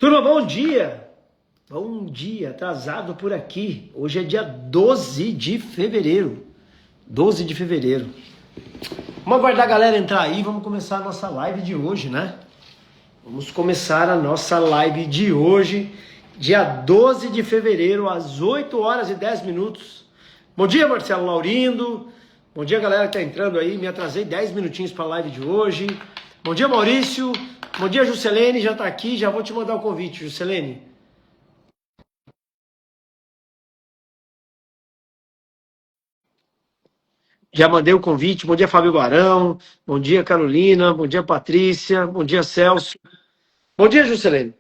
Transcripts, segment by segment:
Turma, bom dia! Bom dia, atrasado por aqui. Hoje é dia 12 de fevereiro. 12 de fevereiro. Vamos aguardar a galera entrar aí, vamos começar a nossa live de hoje, né? Vamos começar a nossa live de hoje, dia 12 de fevereiro, às 8 horas e 10 minutos. Bom dia, Marcelo Laurindo. Bom dia, galera que tá entrando aí. Me atrasei 10 minutinhos para a live de hoje. Bom dia, Maurício. Bom dia, Juscelene. Já tá aqui, já vou te mandar o convite, Juscelene. Já mandei o convite. Bom dia, Fábio Barão. Bom dia, Carolina. Bom dia, Patrícia. Bom dia, Celso. Bom dia, Juscelene.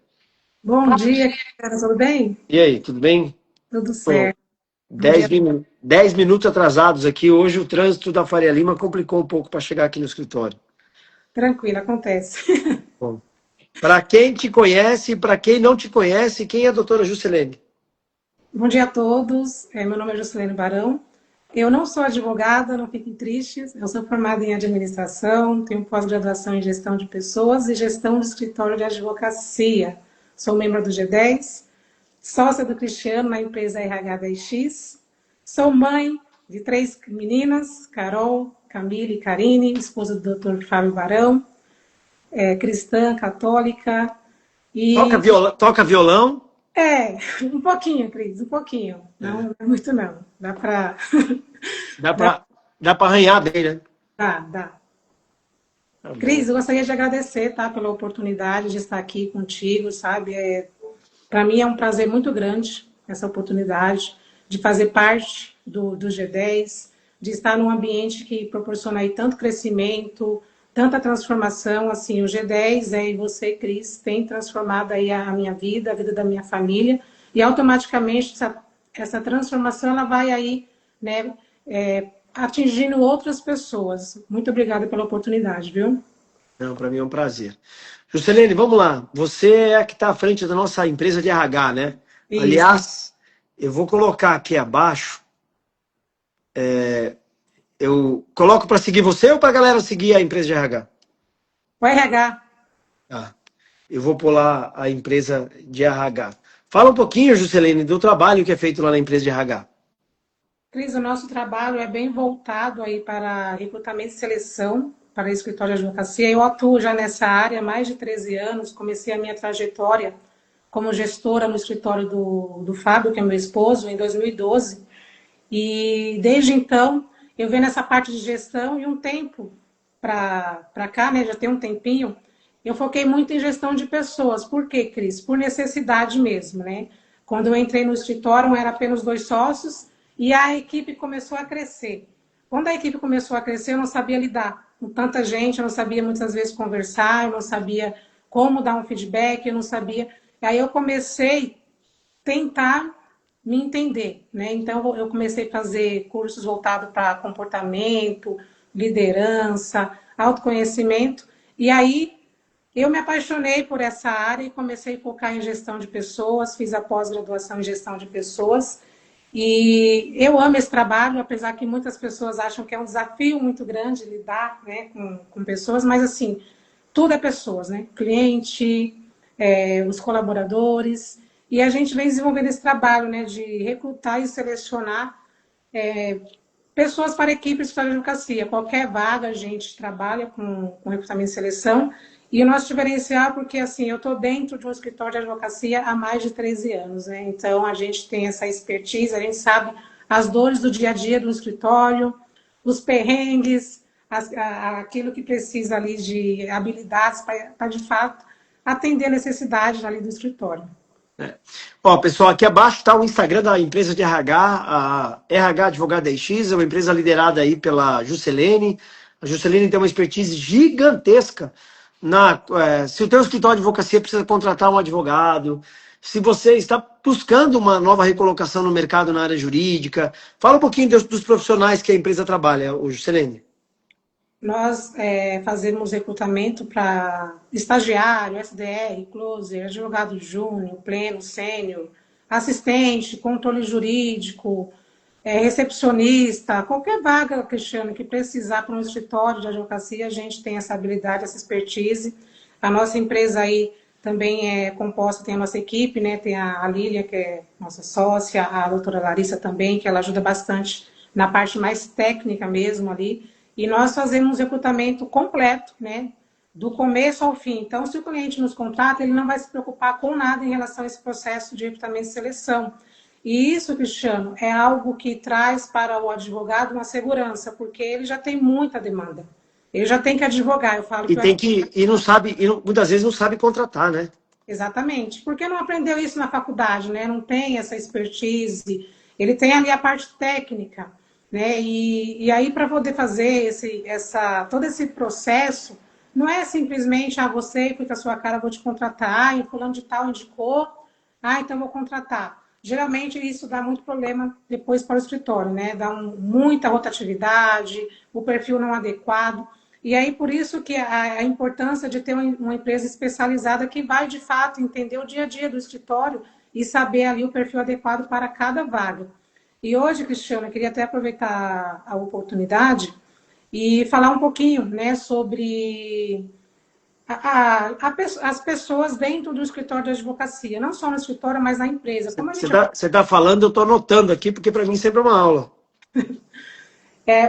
Bom dia, cara, tudo bem? E aí, tudo bem? Tudo Pô, certo. Bom 10, dia. 10 minutos atrasados aqui. Hoje o trânsito da Faria Lima complicou um pouco para chegar aqui no escritório. Tranquilo, acontece. Bom, para quem te conhece e para quem não te conhece, quem é a doutora Juscelene? Bom dia a todos. Meu nome é Juscelene Barão. Eu não sou advogada, não fiquem tristes. Eu sou formada em administração, tenho pós-graduação em gestão de pessoas e gestão do escritório de advocacia. Sou membro do G10, sócia do Cristiano na empresa RH10X. Sou mãe de 3 meninas, Carol, Camille e Karine, esposa do Dr. Fábio Barão. Cristã, católica. Toca, E toca violão? um pouquinho, Cris, um pouquinho. Não, É. não é muito não. Dá para. Dá dá, para dá para arranhar bem, né? dá. Tá bom. Cris, eu gostaria de agradecer, tá, pela oportunidade de estar aqui contigo, sabe? Para mim é um prazer muito grande essa oportunidade de fazer parte do G10, de estar num ambiente que proporciona aí tanto crescimento, tanta transformação. Assim, o G10 e você, Cris, tem transformado aí a minha vida, a vida da minha família, e automaticamente essa transformação ela vai aí, né, atingindo outras pessoas. Muito obrigada pela oportunidade, viu? Não, para mim é um prazer. Juscelene, vamos lá. Você é a que está à frente da nossa empresa de RH, né? Isso. Aliás, eu vou colocar aqui abaixo. Eu coloco para seguir você ou para a galera seguir a empresa de RH? O RH. Tá. Eu vou pular a empresa de RH. Fala um pouquinho, Juscelene, do trabalho que é feito lá na empresa de RH. Cris, o nosso trabalho é bem voltado aí para recrutamento e seleção para escritório de advocacia. Eu atuo já nessa área há mais de 13 anos. Comecei a minha trajetória como gestora no escritório do Fábio, que é meu esposo, em 2012. E desde então eu venho nessa parte de gestão e um tempo para cá, né, já tem um tempinho, eu foquei muito em gestão de pessoas. Por quê, Cris? Por necessidade mesmo, né? Quando eu entrei no escritório, eram apenas 2 sócios e a equipe começou a crescer. Quando a equipe começou a crescer, eu não sabia lidar com tanta gente, eu não sabia muitas vezes conversar, eu não sabia como dar um feedback, eu não sabia. E aí eu comecei a tentar me entender, né? Então eu comecei a fazer cursos voltados para comportamento, liderança, autoconhecimento, e aí eu me apaixonei por essa área e comecei a focar em gestão de pessoas, fiz a pós-graduação em gestão de pessoas, e eu amo esse trabalho, apesar que muitas pessoas acham que é um desafio muito grande lidar, né, com pessoas, mas assim, tudo é pessoas, né? Cliente, os colaboradores, e a gente vem desenvolvendo esse trabalho, né, de recrutar e selecionar pessoas para equipes de advocacia. Qualquer vaga a gente trabalha com recrutamento e seleção. E o nosso diferencial, porque assim, eu estou dentro de um escritório de advocacia há mais de 13 anos, né? Então a gente tem essa expertise, a gente sabe as dores do dia a dia do escritório, os perrengues, aquilo que precisa ali de habilidades para de fato atender a necessidade ali do escritório. É. Ó, pessoal, aqui abaixo está o Instagram da empresa de RH, a RH Advogada X, é uma empresa liderada aí pela Juscelene. A Juscelene tem uma expertise gigantesca se o teu escritório de advocacia precisa contratar um advogado, se você está buscando uma nova recolocação no mercado na área jurídica, fala um pouquinho dos profissionais que a empresa trabalha, o Juscelene. Nós fazemos recrutamento para estagiário, SDR, closer, advogado júnior, pleno, sênior, assistente, controle jurídico, recepcionista, qualquer vaga, Cristiano, que precisar para um escritório de advocacia, a gente tem essa habilidade, essa expertise. A nossa empresa aí também é composta, tem a nossa equipe, né? Tem a Lília, que é nossa sócia, a doutora Larissa também, que ela ajuda bastante na parte mais técnica mesmo ali. E nós fazemos recrutamento completo, né? Do começo ao fim. Então, se o cliente nos contrata, ele não vai se preocupar com nada em relação a esse processo de recrutamento e seleção. E isso, Cristiano, é algo que traz para o advogado uma segurança, porque ele já tem muita demanda. Ele já tem que advogar. Eu falo E que tem que, e não sabe, muitas vezes não sabe contratar, né? exatamente, porque não aprendeu isso na faculdade, né? Não tem essa expertise. Ele tem ali a parte técnica, né? E aí para poder fazer todo esse processo, não é simplesmente você fica a sua cara, vou te contratar, e fulano de tal indicou, então vou contratar. Geralmente isso dá muito problema depois para o escritório, né? Dá muita rotatividade, o perfil não adequado. E aí, por isso que a importância de ter uma empresa especializada que vai, de fato, entender o dia a dia do escritório e saber ali o perfil adequado para cada vaga. E hoje, Cristiano, eu queria até aproveitar a oportunidade e falar um pouquinho, né, sobre as pessoas dentro do escritório de advocacia, não só no escritório, mas na empresa. Como a gente... Você tá falando, eu estou anotando aqui, porque para mim sempre é uma aula.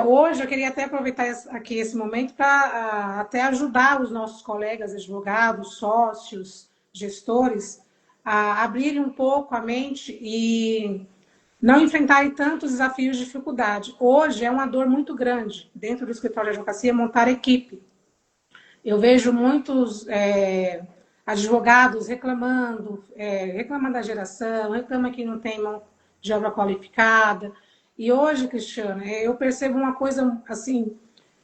Hoje eu queria até aproveitar aqui esse momento para até ajudar os nossos colegas advogados, sócios, gestores, a abrirem um pouco a mente e não enfrentarem tantos desafios de dificuldade. Hoje é uma dor muito grande dentro do escritório de advocacia montar equipe. Eu vejo muitos advogados reclamando da geração, reclama que não tem mão de obra qualificada. E hoje, Cristiano, eu percebo uma coisa assim,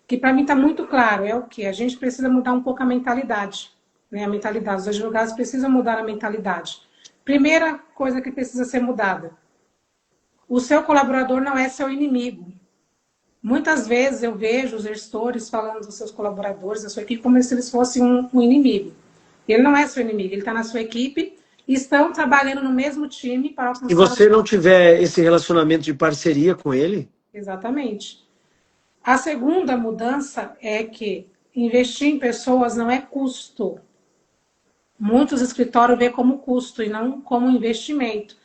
que para mim está muito claro, é o que? A gente precisa mudar um pouco a mentalidade. Né? A mentalidade, os advogados precisam mudar a mentalidade. Primeira coisa que precisa ser mudada, o seu colaborador não é seu inimigo. Muitas vezes eu vejo os gestores falando dos seus colaboradores, da sua equipe, como se eles fossem um inimigo. Ele não é seu inimigo, ele está na sua equipe e estão trabalhando no mesmo time para alcançar... Se você não tiver esse relacionamento de parceria com ele... Exatamente. A segunda mudança é que investir em pessoas não é custo. Muitos escritórios vê como custo e não como investimento.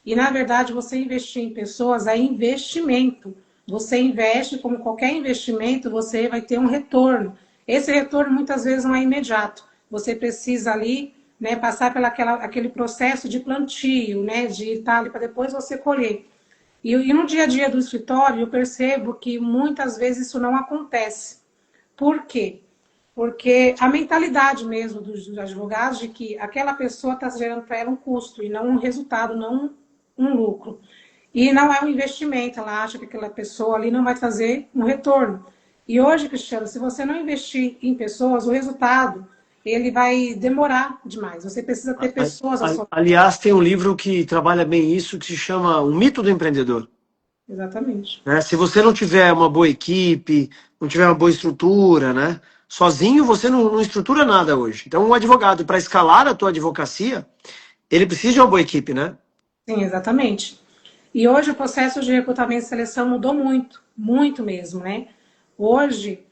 E, na verdade, você investir em pessoas é investimento. Você investe, como qualquer investimento, você vai ter um retorno. Esse retorno, muitas vezes, não é imediato. Você precisa ali, né, passar aquele processo de plantio, né, de estar ali para depois você colher. E no dia a dia do escritório, eu percebo que muitas vezes isso não acontece. Por quê? Porque a mentalidade mesmo dos advogados de que aquela pessoa está gerando para ela um custo e não um resultado, não um lucro. E não é um investimento, ela acha que aquela pessoa ali não vai trazer um retorno. E hoje, Cristiano, se você não investir em pessoas, o resultado ele vai demorar demais. Você precisa ter pessoas... Aliás, tem um livro que trabalha bem isso, que se chama O Mito do Empreendedor. Exatamente. Se você não tiver uma boa equipe, não tiver uma boa estrutura, né? Sozinho você não estrutura nada hoje. Então, um advogado, para escalar a tua advocacia, ele precisa de uma boa equipe, né? Sim, exatamente. E hoje o processo de recrutamento e seleção mudou muito, muito mesmo, né? Hoje,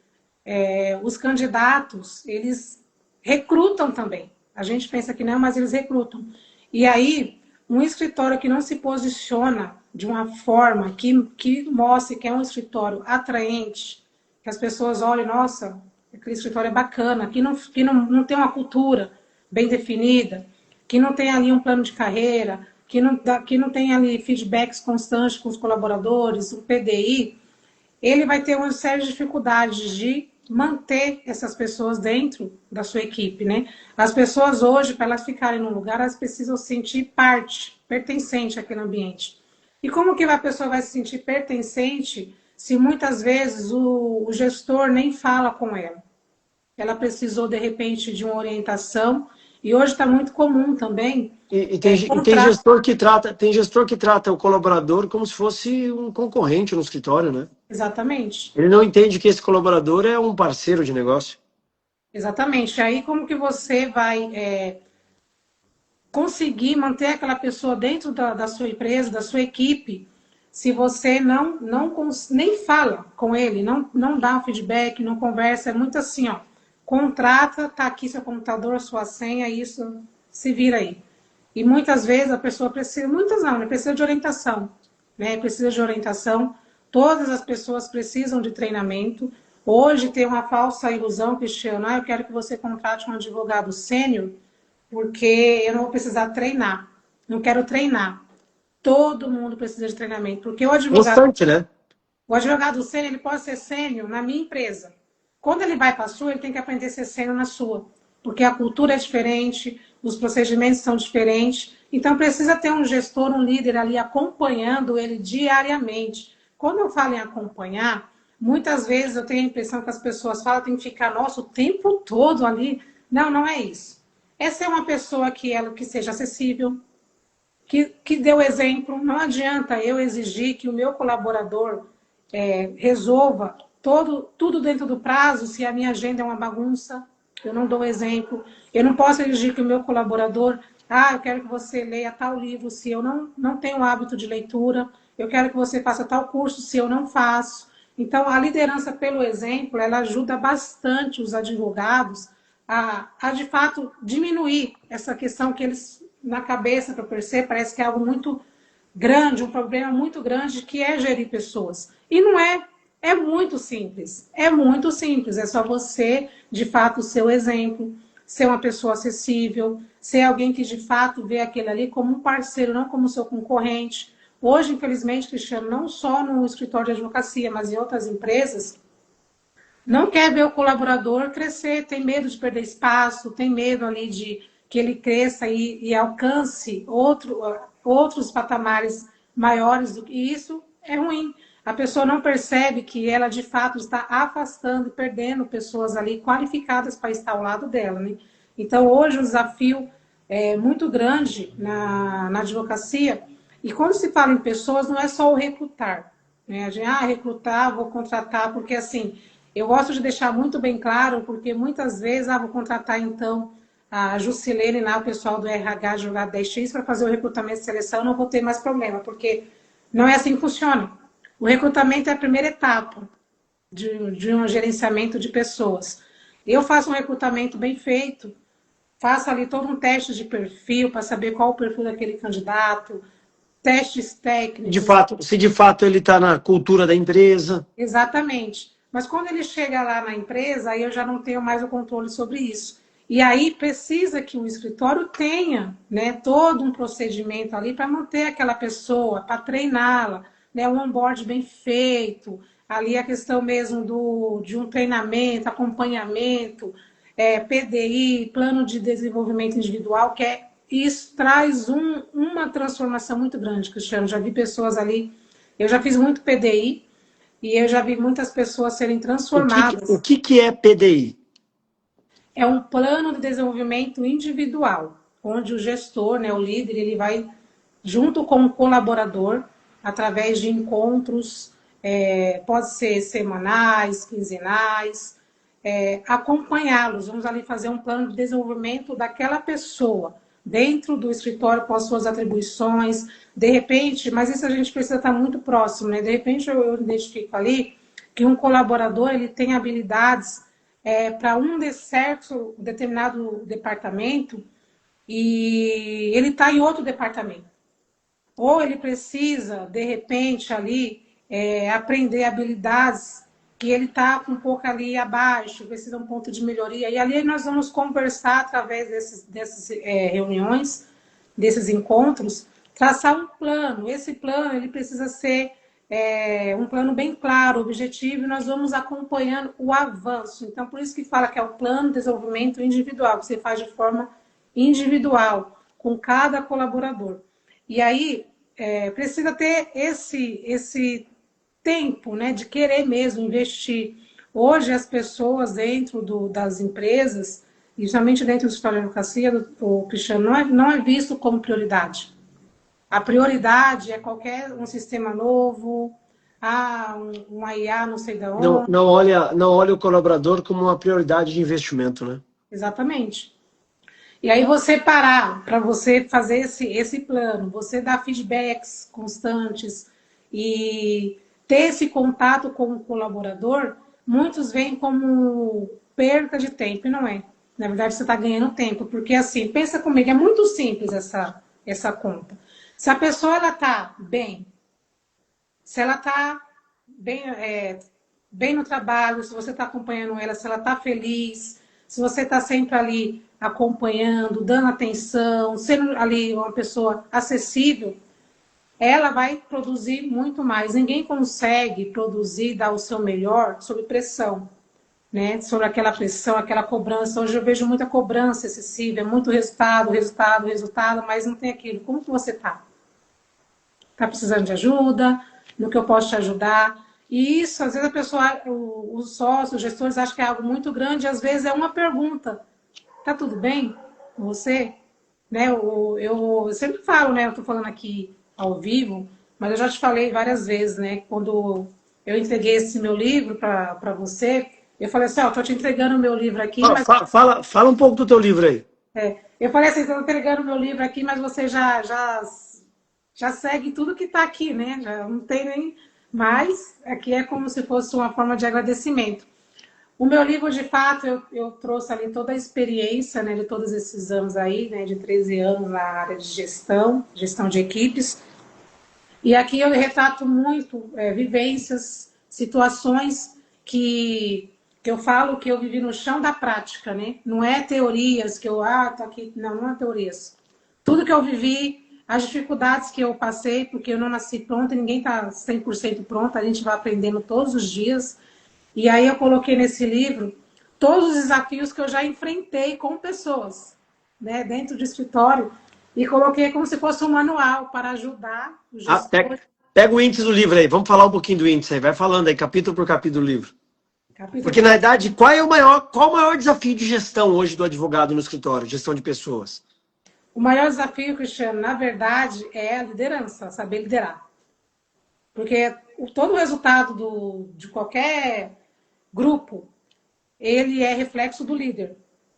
os candidatos, eles recrutam também. A gente pensa que não, mas eles recrutam. E aí, um escritório que não se posiciona de uma forma que mostre que é um escritório atraente, que as pessoas olhem, nossa, aquele escritório é bacana, que não tem uma cultura bem definida, que não tem ali um plano de carreira, que não tem ali feedbacks constantes com os colaboradores, o PDI, ele vai ter uma série de dificuldades de manter essas pessoas dentro da sua equipe, né? As pessoas hoje, para elas ficarem num lugar, elas precisam sentir parte, pertencente àquele ambiente. E como que a pessoa vai se sentir pertencente se muitas vezes o gestor nem fala com ela? Ela precisou, de repente, de uma orientação, e hoje está muito comum também. Tem gestor que trata o colaborador como se fosse um concorrente no escritório, né? Exatamente. Ele não entende que esse colaborador é um parceiro de negócio. Exatamente. Aí como que você vai conseguir manter aquela pessoa dentro da sua empresa, da sua equipe, se você nem fala com ele, não dá um feedback, não conversa, é muito assim, ó, contrata, tá aqui seu computador, sua senha, isso se vira aí. E muitas vezes a pessoa precisa, muitas não, né? Precisa de orientação, né? Precisa de orientação. Todas as pessoas precisam de treinamento. Hoje tem uma falsa ilusão, Cristiano, eu quero que você contrate um advogado sênior, porque eu não vou precisar treinar. Não quero treinar. Todo mundo precisa de treinamento, porque Constante, né? o advogado sênior, ele pode ser sênior na minha empresa. Quando ele vai para a sua, ele tem que aprender a ser sênior na sua, porque a cultura é diferente, os procedimentos são diferentes. Então, precisa ter um gestor, um líder ali acompanhando ele diariamente. Quando eu falo em acompanhar, muitas vezes eu tenho a impressão que as pessoas falam que tem que ficar, nossa, o tempo todo ali. Não, não é isso. É ser uma pessoa que seja acessível, que dê o exemplo. Não adianta eu exigir que o meu colaborador resolva tudo dentro do prazo se a minha agenda é uma bagunça. Eu não dou exemplo. Eu não posso exigir que o meu colaborador, eu quero que você leia tal livro se eu não tenho hábito de leitura. Eu quero que você faça tal curso se eu não faço. Então, a liderança pelo exemplo, ela ajuda bastante os advogados a de fato, diminuir essa questão que eles, na cabeça, para perceber, parece que é algo muito grande, um problema muito grande, que é gerir pessoas. E não é, é muito simples. É muito simples. É só você, de fato, ser o exemplo, ser uma pessoa acessível, ser alguém que, de fato, vê aquele ali como um parceiro, não como seu concorrente. Hoje, infelizmente, Cristiano, não só no escritório de advocacia, mas em outras empresas, não quer ver o colaborador crescer, tem medo de perder espaço, tem medo ali de que ele cresça e alcance outros patamares maiores do que isso. É ruim. A pessoa não percebe que ela, de fato, está afastando e perdendo pessoas ali qualificadas para estar ao lado dela, né? Então, hoje, o desafio é muito grande na advocacia. E quando se fala em pessoas, não é só o recrutar, né? A gente, recrutar, vou contratar, porque assim, eu gosto de deixar muito bem claro, porque muitas vezes, vou contratar então a Jusilene, o pessoal do RH jogar 10x para fazer o recrutamento e seleção, não vou ter mais problema, porque não é assim que funciona. O recrutamento é a primeira etapa de um gerenciamento de pessoas. Eu faço um recrutamento bem feito, faço ali todo um teste de perfil para saber qual o perfil daquele candidato, testes técnicos. Se de fato ele está na cultura da empresa. Exatamente. Mas quando ele chega lá na empresa, aí eu já não tenho mais o controle sobre isso. E aí precisa que o escritório tenha, né, todo um procedimento ali para manter aquela pessoa, para treiná-la, né, um onboard bem feito, ali a questão mesmo de um treinamento, acompanhamento, PDI, plano de desenvolvimento individual, isso traz uma transformação muito grande, Cristiano. Já vi pessoas ali, eu já fiz muito PDI, e eu já vi muitas pessoas serem transformadas. O que é PDI? É um plano de desenvolvimento individual, onde o gestor, né, o líder, ele vai junto com o colaborador, através de encontros, pode ser semanais, quinzenais, acompanhá-los. Vamos ali fazer um plano de desenvolvimento daquela pessoa, dentro do escritório com as suas atribuições, de repente, mas isso a gente precisa estar muito próximo, né? De repente eu identifico ali que um colaborador ele tem habilidades para certo determinado departamento e ele está em outro departamento. Ou ele precisa, de repente, ali aprender habilidades que ele está um pouco ali abaixo, precisa um ponto de melhoria. E ali nós vamos conversar através dessas reuniões, desses encontros, traçar um plano. Esse plano ele precisa ser um plano bem claro, objetivo, e nós vamos acompanhando o avanço. Então, por isso que fala que é o plano de desenvolvimento individual, que você faz de forma individual, com cada colaborador. E aí, precisa ter esse tempo, né, de querer mesmo investir. Hoje, as pessoas dentro das empresas, e justamente dentro do escritório de advocacia, o Cristiano, não é visto como prioridade. A prioridade é um sistema novo, uma IA não sei de onde. Não olha o colaborador como uma prioridade de investimento, né? Exatamente. E aí você parar para você fazer esse plano, você dar feedbacks constantes e ter esse contato com o colaborador, muitos veem como perda de tempo, e não é. Na verdade, você está ganhando tempo, porque assim, pensa comigo, é muito simples essa conta. Se a pessoa ela está bem, se ela está bem, bem no trabalho, se você está acompanhando ela, se ela está feliz, se você está sempre ali acompanhando, dando atenção, sendo ali uma pessoa acessível, ela vai produzir muito mais. Ninguém consegue produzir, dar o seu melhor sob pressão, né? Sobre aquela pressão, aquela cobrança. Hoje eu vejo muita cobrança excessiva, é muito resultado, resultado, resultado, mas não tem aquilo. Como que você está? Está precisando de ajuda? No que eu posso te ajudar? E isso, às vezes a pessoa, os sócios, os gestores acham que é algo muito grande, às vezes é uma pergunta. Tá tudo bem com você? Né? Eu sempre falo, né? Eu tô falando aqui ao vivo, mas eu já te falei várias vezes, né? Quando eu entreguei esse meu livro para você, eu falei assim, ó, tô te entregando o meu livro aqui, mas Fala um pouco do teu livro aí. eu falei assim, tô entregando o meu livro aqui, mas você já segue tudo que está aqui, né? Já não tem nem mais. Aqui é como se fosse uma forma de agradecimento. O meu livro, de fato, eu trouxe ali toda a experiência, né, de todos esses anos aí, né, de 13 anos na área de gestão de equipes. E aqui eu retrato muito vivências, situações que eu falo que eu vivi no chão da prática, né? Não é teorias que tô aqui, não é teorias. Tudo que eu vivi, as dificuldades que eu passei, porque eu não nasci pronta, ninguém está 100% pronta, a gente vai aprendendo todos os dias. E aí eu coloquei nesse livro todos os desafios que eu já enfrentei com pessoas, né, dentro do escritório, e coloquei como se fosse um manual para ajudar os gestores. Pega o índice do livro aí, vamos falar um pouquinho do índice aí, vai falando aí, capítulo por capítulo do livro. Capítulo Porque, na verdade, qual o maior desafio de gestão hoje do advogado no escritório, gestão de pessoas? O maior desafio, Cristiano, na verdade, é a liderança, saber liderar. Porque todo o resultado de qualquer grupo, ele é reflexo do líder.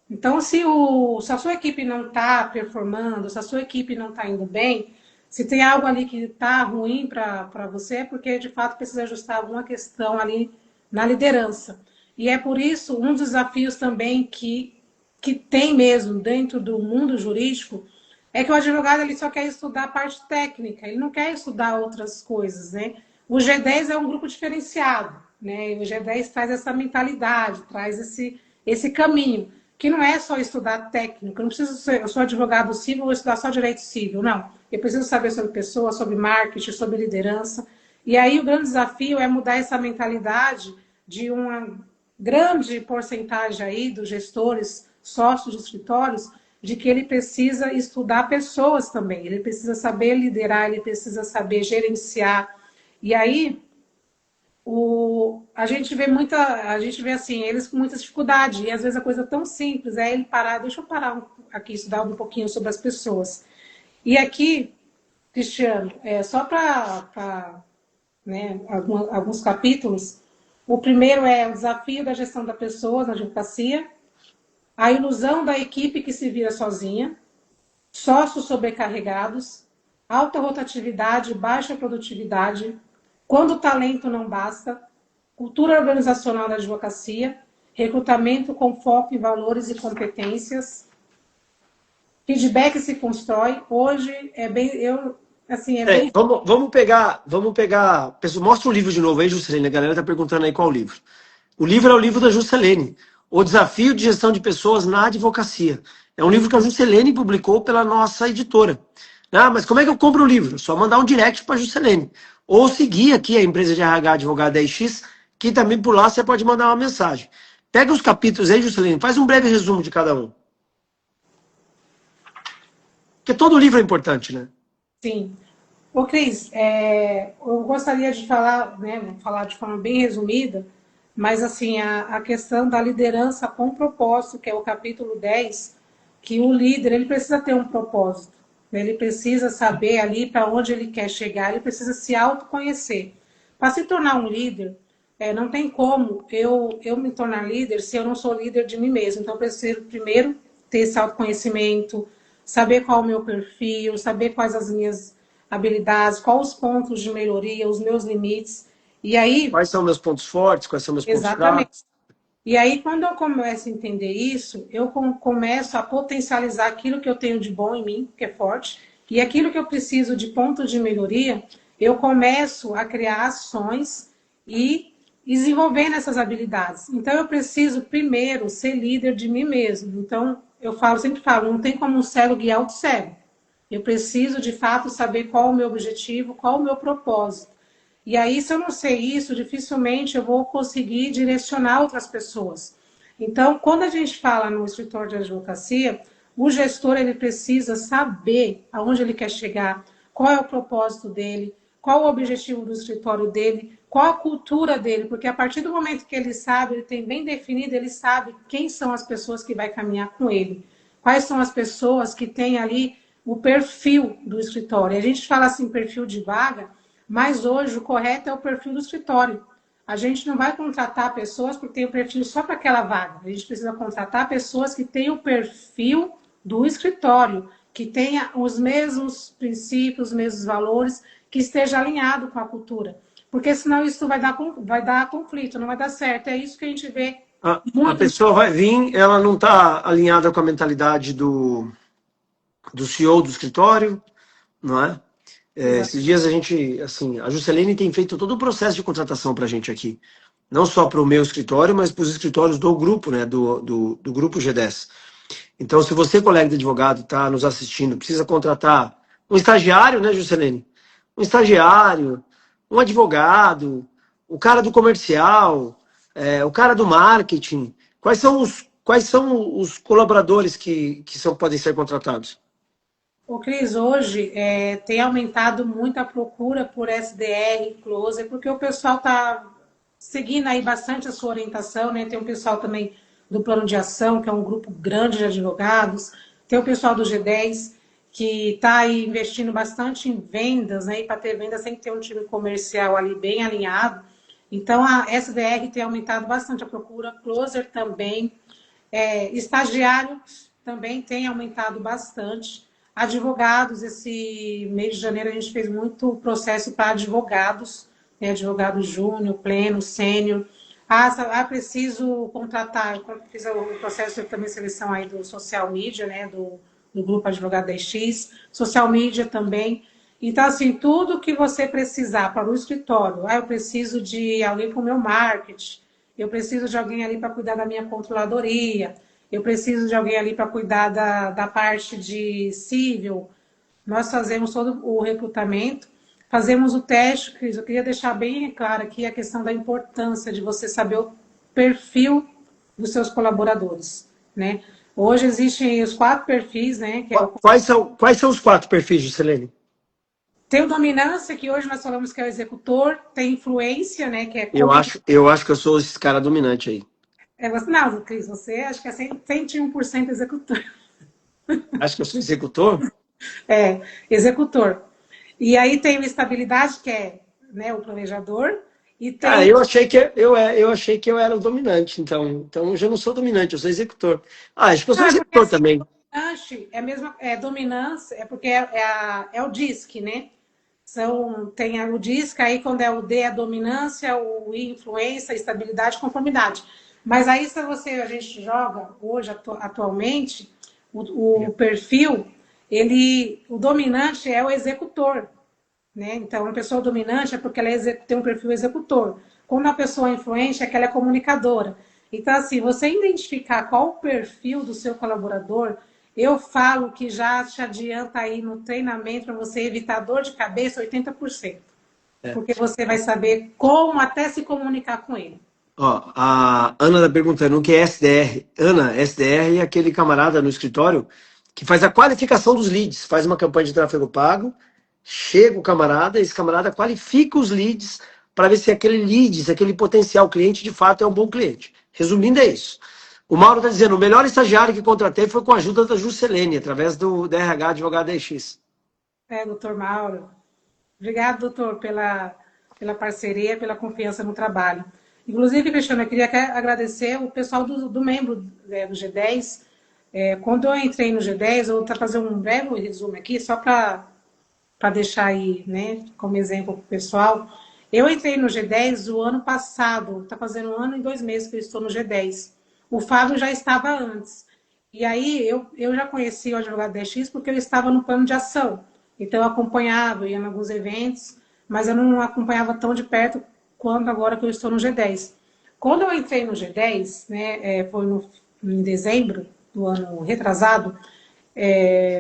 Então, se a sua equipe não está performando, se a sua equipe não está indo bem, se tem algo ali que está ruim para você, é porque de fato precisa ajustar alguma questão ali na liderança. E é por isso um dos desafios também que tem mesmo dentro do mundo jurídico é que o advogado ele só quer estudar a parte técnica, ele não quer estudar outras coisas, né? O G10 é um grupo diferenciado, né? E o G10 traz essa mentalidade, traz esse caminho, que não é só estudar técnico, eu não preciso ser, eu sou advogado civil, vou estudar só direito civil, não. Eu preciso saber sobre pessoas, sobre marketing, sobre liderança. E aí o grande desafio é mudar essa mentalidade de uma grande porcentagem aí dos gestores, sócios de escritórios, de que ele precisa estudar pessoas também, ele precisa saber liderar, ele precisa saber gerenciar. E aí a gente vê assim, eles com muita dificuldade, e às vezes a coisa tão simples é ele parar, deixa eu parar aqui, estudar um pouquinho sobre as pessoas. E aqui, Cristiano, só para né, alguns capítulos, o primeiro é o desafio da gestão da pessoa na advocacia, a ilusão da equipe que se vira sozinha, sócios sobrecarregados, alta rotatividade, baixa produtividade, quando o talento não basta, cultura organizacional da advocacia, recrutamento com foco em valores e competências, feedback se constrói. Hoje é bem, bem. Vamos pegar. Pessoal, mostra o livro de novo aí, Juscelene. A galera tá perguntando aí qual o livro. O livro é o livro da Juscelene. O Desafio de Gestão de Pessoas na Advocacia. É um livro que a Juscelene publicou pela nossa editora. Ah, mas como é que eu compro o livro? Só mandar um direct para a Juscelene. Ou seguir aqui a empresa de RH Advogada 10X, que também por lá você pode mandar uma mensagem. Pega os capítulos aí, Juscelene, faz um breve resumo de cada um. Porque todo livro é importante, né? Sim. Ô, Cris, eu gostaria de falar, né, vou falar de forma bem resumida, mas assim, a questão da liderança com propósito, que é o capítulo 10, que o líder ele precisa ter um propósito, né? Ele precisa saber ali para onde ele quer chegar, ele precisa se autoconhecer. Para se tornar um líder, não tem como eu me tornar líder se eu não sou líder de mim mesmo. Então, eu preciso primeiro ter esse autoconhecimento, saber qual é o meu perfil, saber quais as minhas habilidades, quais os pontos de melhoria, os meus limites. E aí, quais são meus pontos fortes, quais são meus pontos exatamente. fracos? E aí, quando eu começo a entender isso, eu começo a potencializar aquilo que eu tenho de bom em mim, que é forte, e aquilo que eu preciso de ponto de melhoria, eu começo a criar ações e desenvolvendo essas habilidades. Então, eu preciso primeiro ser líder de mim mesmo. Então, sempre falo, não tem como um cego guiar outro cego. Eu preciso, de fato, saber qual é o meu objetivo, qual é o meu propósito. E aí, se eu não sei isso, dificilmente eu vou conseguir direcionar outras pessoas. Então, quando a gente fala no escritório de advocacia, o gestor ele precisa saber aonde ele quer chegar, qual é o propósito dele, qual o objetivo do escritório dele, qual a cultura dele, porque a partir do momento que ele sabe, ele tem bem definido, ele sabe quem são as pessoas que vai caminhar com ele, quais são as pessoas que têm ali o perfil do escritório. A gente fala assim, perfil de vaga, mas hoje o correto é o perfil do escritório. A gente não vai contratar pessoas porque tem o perfil só para aquela vaga. A gente precisa contratar pessoas que tenham o perfil do escritório, que tenha os mesmos princípios, os mesmos valores, que esteja alinhado com a cultura. Porque senão isso vai dar conflito, não vai dar certo. É isso que a gente vê A muito. pessoa vai vir, ela não está alinhada com a mentalidade do CEO do escritório, não é? Esses dias a gente, assim, a Juscelene tem feito todo o processo de contratação para a gente aqui. Não só para o meu escritório, mas para os escritórios do grupo, né? Do grupo G10. Então, se você, colega de advogado, está nos assistindo, precisa contratar um estagiário, né, Juscelene? Um estagiário, um advogado, o cara do comercial, o cara do marketing. Quais são os colaboradores que podem ser contratados? O Cris, hoje tem aumentado muito a procura por SDR, Closer, porque o pessoal está seguindo aí bastante a sua orientação, né? Tem um pessoal também do Plano de Ação, que é um grupo grande de advogados, tem o pessoal do G10, que está aí investindo bastante em vendas, né? E para ter vendas tem que ter um time comercial ali bem alinhado. Então, a SDR tem aumentado bastante a procura, Closer também, estagiário também tem aumentado bastante. Advogados, esse mês de janeiro a gente fez muito processo para advogados, né, advogado júnior, pleno, sênior. Preciso contratar, eu fiz o processo de também seleção aí do social media, né, do grupo Advogado 10X, social media também. Então, assim, tudo que você precisar para o escritório, eu preciso de alguém para o meu marketing, eu preciso de alguém ali para cuidar da minha controladoria, eu preciso de alguém ali para cuidar da parte de civil. Nós fazemos todo o recrutamento, fazemos o teste, Cris. Eu queria deixar bem claro aqui a questão da importância de você saber o perfil dos seus colaboradores, né? Hoje existem os 4 perfis, né? Que é Quais são os 4 perfis, Juscelene? tem o dominância, que hoje nós falamos que é o executor, tem influência, né? Que é Eu acho que eu sou esse cara dominante aí. não, Cris, você acho que é 101% executor. Acho que eu sou executor? Executor. E aí tem o estabilidade, que é, né, o planejador, e tem Ah, eu achei que eu era o dominante, então eu já não sou dominante, eu sou executor. Ah, acho que eu sou não, é porque executor assim, também. dominante dominância, é porque é o DISC, né? Tem o DISC, aí quando é o D é dominância, o I influência, estabilidade, conformidade. Mas aí se a gente joga hoje, atualmente, o perfil, o dominante é o executor, né? Então, a pessoa dominante é porque ela tem um perfil executor. Quando a pessoa é influente, é que ela é comunicadora. Então, assim, você identificar qual o perfil do seu colaborador, eu falo que já te adianta aí no treinamento para você evitar dor de cabeça 80%. É. Porque você vai saber como até se comunicar com ele. Ó, a Ana está perguntando o que é SDR. Ana, SDR é aquele camarada no escritório que faz a qualificação dos leads, faz uma campanha de tráfego pago, chega o camarada, esse camarada qualifica os leads para ver se aquele lead, se aquele potencial cliente de fato é um bom cliente. Resumindo, é isso. O Mauro está dizendo, o melhor estagiário que contratei foi com a ajuda da Juscelene, através do DRH Advogado X. Doutor Mauro. Obrigado, doutor, pela parceria, pela confiança no trabalho. Inclusive, Cristiano, eu queria agradecer o pessoal do membro do G10. Quando eu entrei no G10, eu vou fazer um breve resumo aqui, só para deixar aí, né, como exemplo para o pessoal. Eu entrei no G10 o ano passado, está fazendo 1 ano e 2 meses que eu estou no G10. O Fábio já estava antes. E aí eu já conheci o advogado 10X porque eu estava no plano de ação. Então eu acompanhava, ia em alguns eventos, mas eu não acompanhava tão de perto quanto agora que eu estou no G10. Quando eu entrei no G10, né, foi em dezembro do ano retrasado,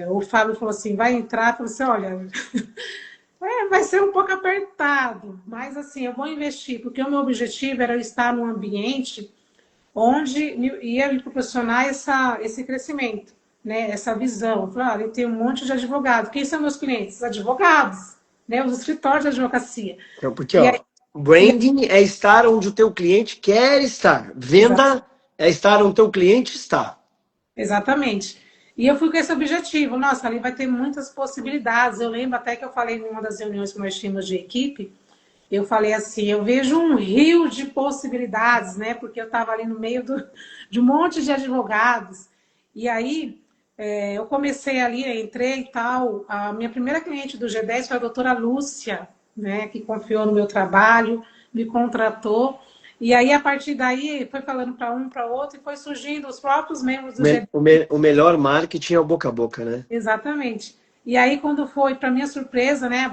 o Fábio falou assim, vai entrar, eu falei assim, olha, vai ser um pouco apertado, mas assim, eu vou investir, porque o meu objetivo era estar num ambiente onde ia me proporcionar esse crescimento, né, essa visão. Eu falei, olha, tem um monte de advogados. Quem são meus clientes? Os advogados, né, os escritórios de advocacia. Então, porque, E ó, aí, branding é estar onde o teu cliente quer estar. Venda é estar onde o teu cliente está. exatamente. E eu fui com esse objetivo. Nossa, ali vai ter muitas possibilidades. Eu lembro até que eu falei em uma das reuniões que nós tínhamos de equipe, eu falei assim, eu vejo um rio de possibilidades, né? Porque eu estava ali no meio de um monte de advogados. E aí, eu comecei ali, entrei e tal. A minha primeira cliente do G10 foi a doutora Lúcia, né? Que confiou no meu trabalho, me contratou. E aí, a partir daí, foi falando para um, para outro, e foi surgindo os próprios membros do G10. O melhor marketing é o boca a boca, né? Exatamente. E aí, quando foi, para minha surpresa, né?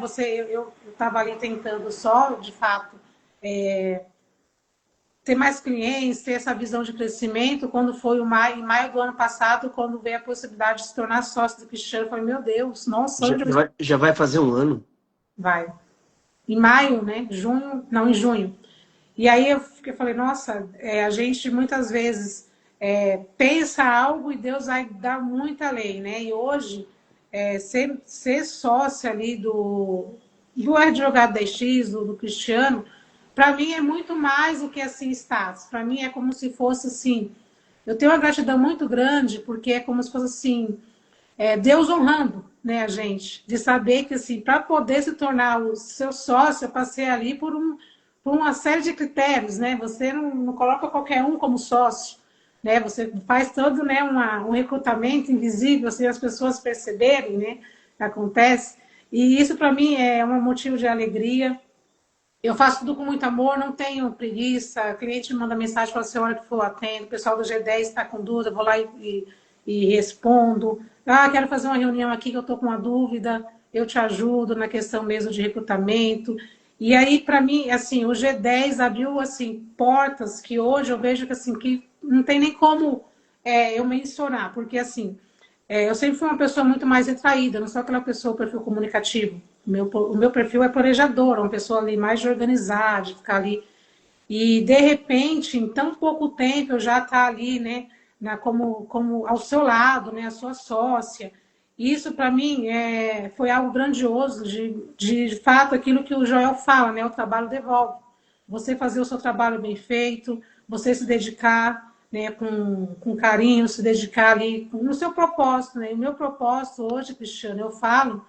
Eu estava ali tentando só, de fato, ter mais clientes, ter essa visão de crescimento. Quando foi em maio do ano passado, quando veio a possibilidade de se tornar sócio do Cristiano, eu falei, meu Deus, nossa, onde eu Já vai fazer um ano. vai? Em maio, né? Junho, não, em junho. E aí eu falei, nossa, a gente muitas vezes pensa algo e Deus vai dar muita lei, né? E hoje, ser sócio ali do advogado da X, do Cristiano, para mim é muito mais do que assim status. Para mim é como se fosse assim, eu tenho uma gratidão muito grande, porque é como se fosse assim, Deus honrando, né, a gente, de saber que assim, para poder se tornar o seu sócio, eu passei ali por uma série de critérios, né? Você não coloca qualquer um como sócio, né? Você faz todo, né, um recrutamento invisível, assim, as pessoas perceberem, né? Acontece. E isso para mim é um motivo de alegria. Eu faço tudo com muito amor, não tenho preguiça. O cliente me manda mensagem, fala assim, a hora que for, atendo. O pessoal do G10 está com dúvida, eu vou lá e respondo. Ah, quero fazer uma reunião aqui que eu estou com uma dúvida, eu te ajudo na questão mesmo de recrutamento. E aí, para mim, assim, o G10 abriu assim, portas que hoje eu vejo que, assim, que não tem nem como eu mencionar, porque assim, eu sempre fui uma pessoa muito mais retraída, não sou aquela pessoa perfil comunicativo. O meu perfil é planejador, uma pessoa ali mais de organizar, de ficar ali. E, de repente, em tão pouco tempo, eu já estar ali, né, como ao seu lado, né, a sua sócia. Isso, para mim, foi algo grandioso, de fato, aquilo que o Joel fala, né, o trabalho devolve. Você fazer o seu trabalho bem feito, você se dedicar, né, com carinho, se dedicar ali no seu propósito. Né? E o meu propósito hoje, Cristiano, eu falo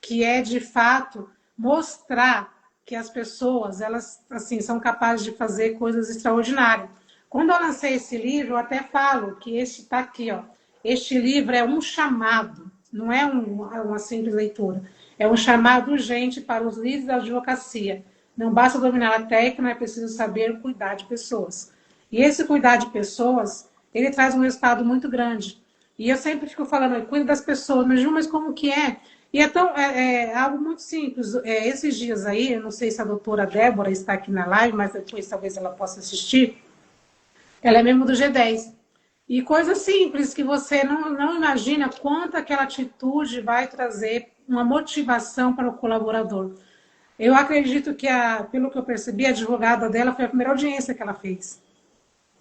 que é, de fato, mostrar que as pessoas, elas, assim, são capazes de fazer coisas extraordinárias. Quando eu lancei esse livro, eu até falo que este está aqui, ó. Este livro é um chamado, não é uma simples leitura. É um chamado urgente para os líderes da advocacia. Não basta dominar a técnica, é preciso saber cuidar de pessoas. E esse cuidar de pessoas, ele traz um resultado muito grande. E eu sempre fico falando, cuida das pessoas, mas como que é? E é algo muito simples. Esses dias aí, eu não sei se a doutora Débora está aqui na live, mas depois talvez ela possa assistir. Ela é membro do G10. E coisas simples que você não imagina quanto aquela atitude vai trazer uma motivação para o colaborador. Eu acredito que, pelo que eu percebi, a advogada dela foi a primeira audiência que ela fez.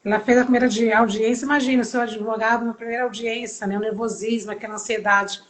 Ela fez a primeira audiência, imagina, o seu advogado na primeira audiência, né, o nervosismo, aquela ansiedade.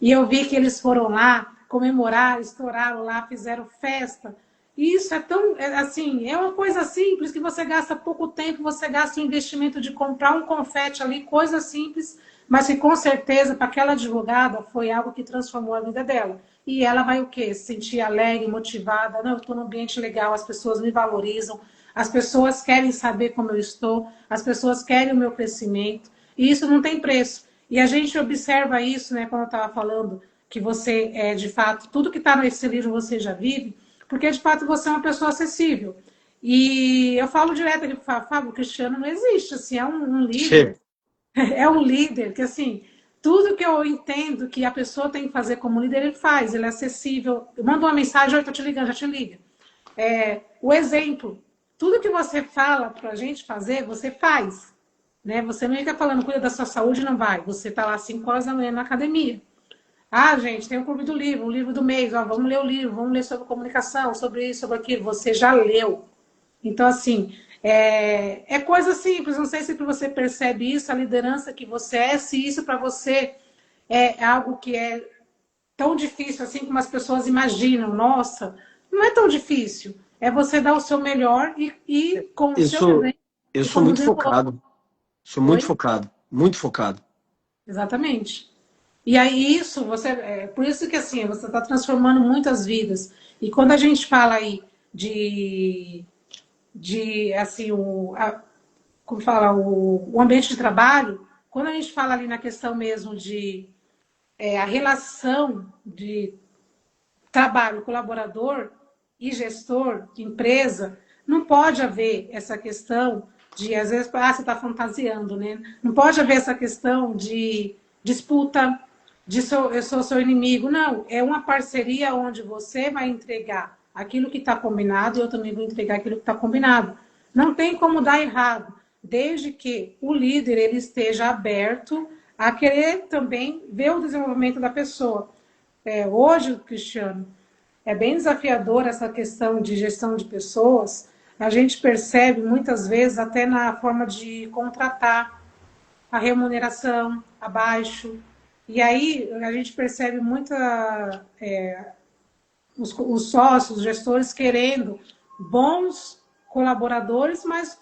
E eu vi que eles foram lá comemorar, estouraram lá, fizeram festa. E isso é tão, assim, é uma coisa simples que você gasta pouco tempo, você gasta o investimento de comprar um confete ali, coisa simples, mas que com certeza para aquela advogada foi algo que transformou a vida dela. E ela vai o quê? Se sentir alegre, motivada. Não, eu estou num ambiente legal, as pessoas me valorizam, as pessoas querem saber como eu estou, as pessoas querem o meu crescimento. E isso não tem preço. E a gente observa isso, né, quando eu estava falando que você, de fato, tudo que está nesse livro você já vive. porque de fato você é uma pessoa acessível. E eu falo direto aqui para o Fábio, o Cristiano não existe, assim, é um líder, Che. é um líder que, assim, tudo que eu entendo que a pessoa tem que fazer como líder, ele faz, ele é acessível. Eu mando uma mensagem, oi, tô te ligando, já te liga. O exemplo, tudo que você fala para a gente fazer, você faz. Né? Você não fica falando, cuida da sua saúde, não vai. Você está lá às 5 horas da manhã na academia. Ah, gente, tem o Clube do Livro, o livro do mês, ó, vamos ler o livro, vamos ler sobre comunicação, sobre isso, sobre aquilo. Você já leu. Então, assim, é coisa simples. Não sei se você percebe isso, a liderança que você é, se isso para você é algo que é tão difícil assim como as pessoas imaginam. Nossa, não é tão difícil. É você dar o seu melhor e com o Eu seu sou, exemplo, eu e sou muito conduzir o outro. focado. Sou muito Oi? focado. Muito focado. Exatamente. E aí isso, por isso que assim, você está transformando muitas vidas. E quando a gente fala aí de assim, como fala, o ambiente de trabalho, quando a gente fala ali na questão mesmo de a relação de trabalho, colaborador e gestor de empresa, não pode haver essa questão de, às vezes, você está fantasiando, né? Não pode haver essa questão de disputa, eu sou seu inimigo. Não, é uma parceria onde você vai entregar aquilo que está combinado e eu também vou entregar aquilo que está combinado. Não tem como dar errado, desde que o líder ele esteja aberto a querer também ver o desenvolvimento da pessoa. Hoje, Cristiano, é bem desafiador essa questão de gestão de pessoas. A gente percebe muitas vezes até na forma de contratar a remuneração abaixo. E aí a gente percebe os sócios, os gestores querendo bons colaboradores, mas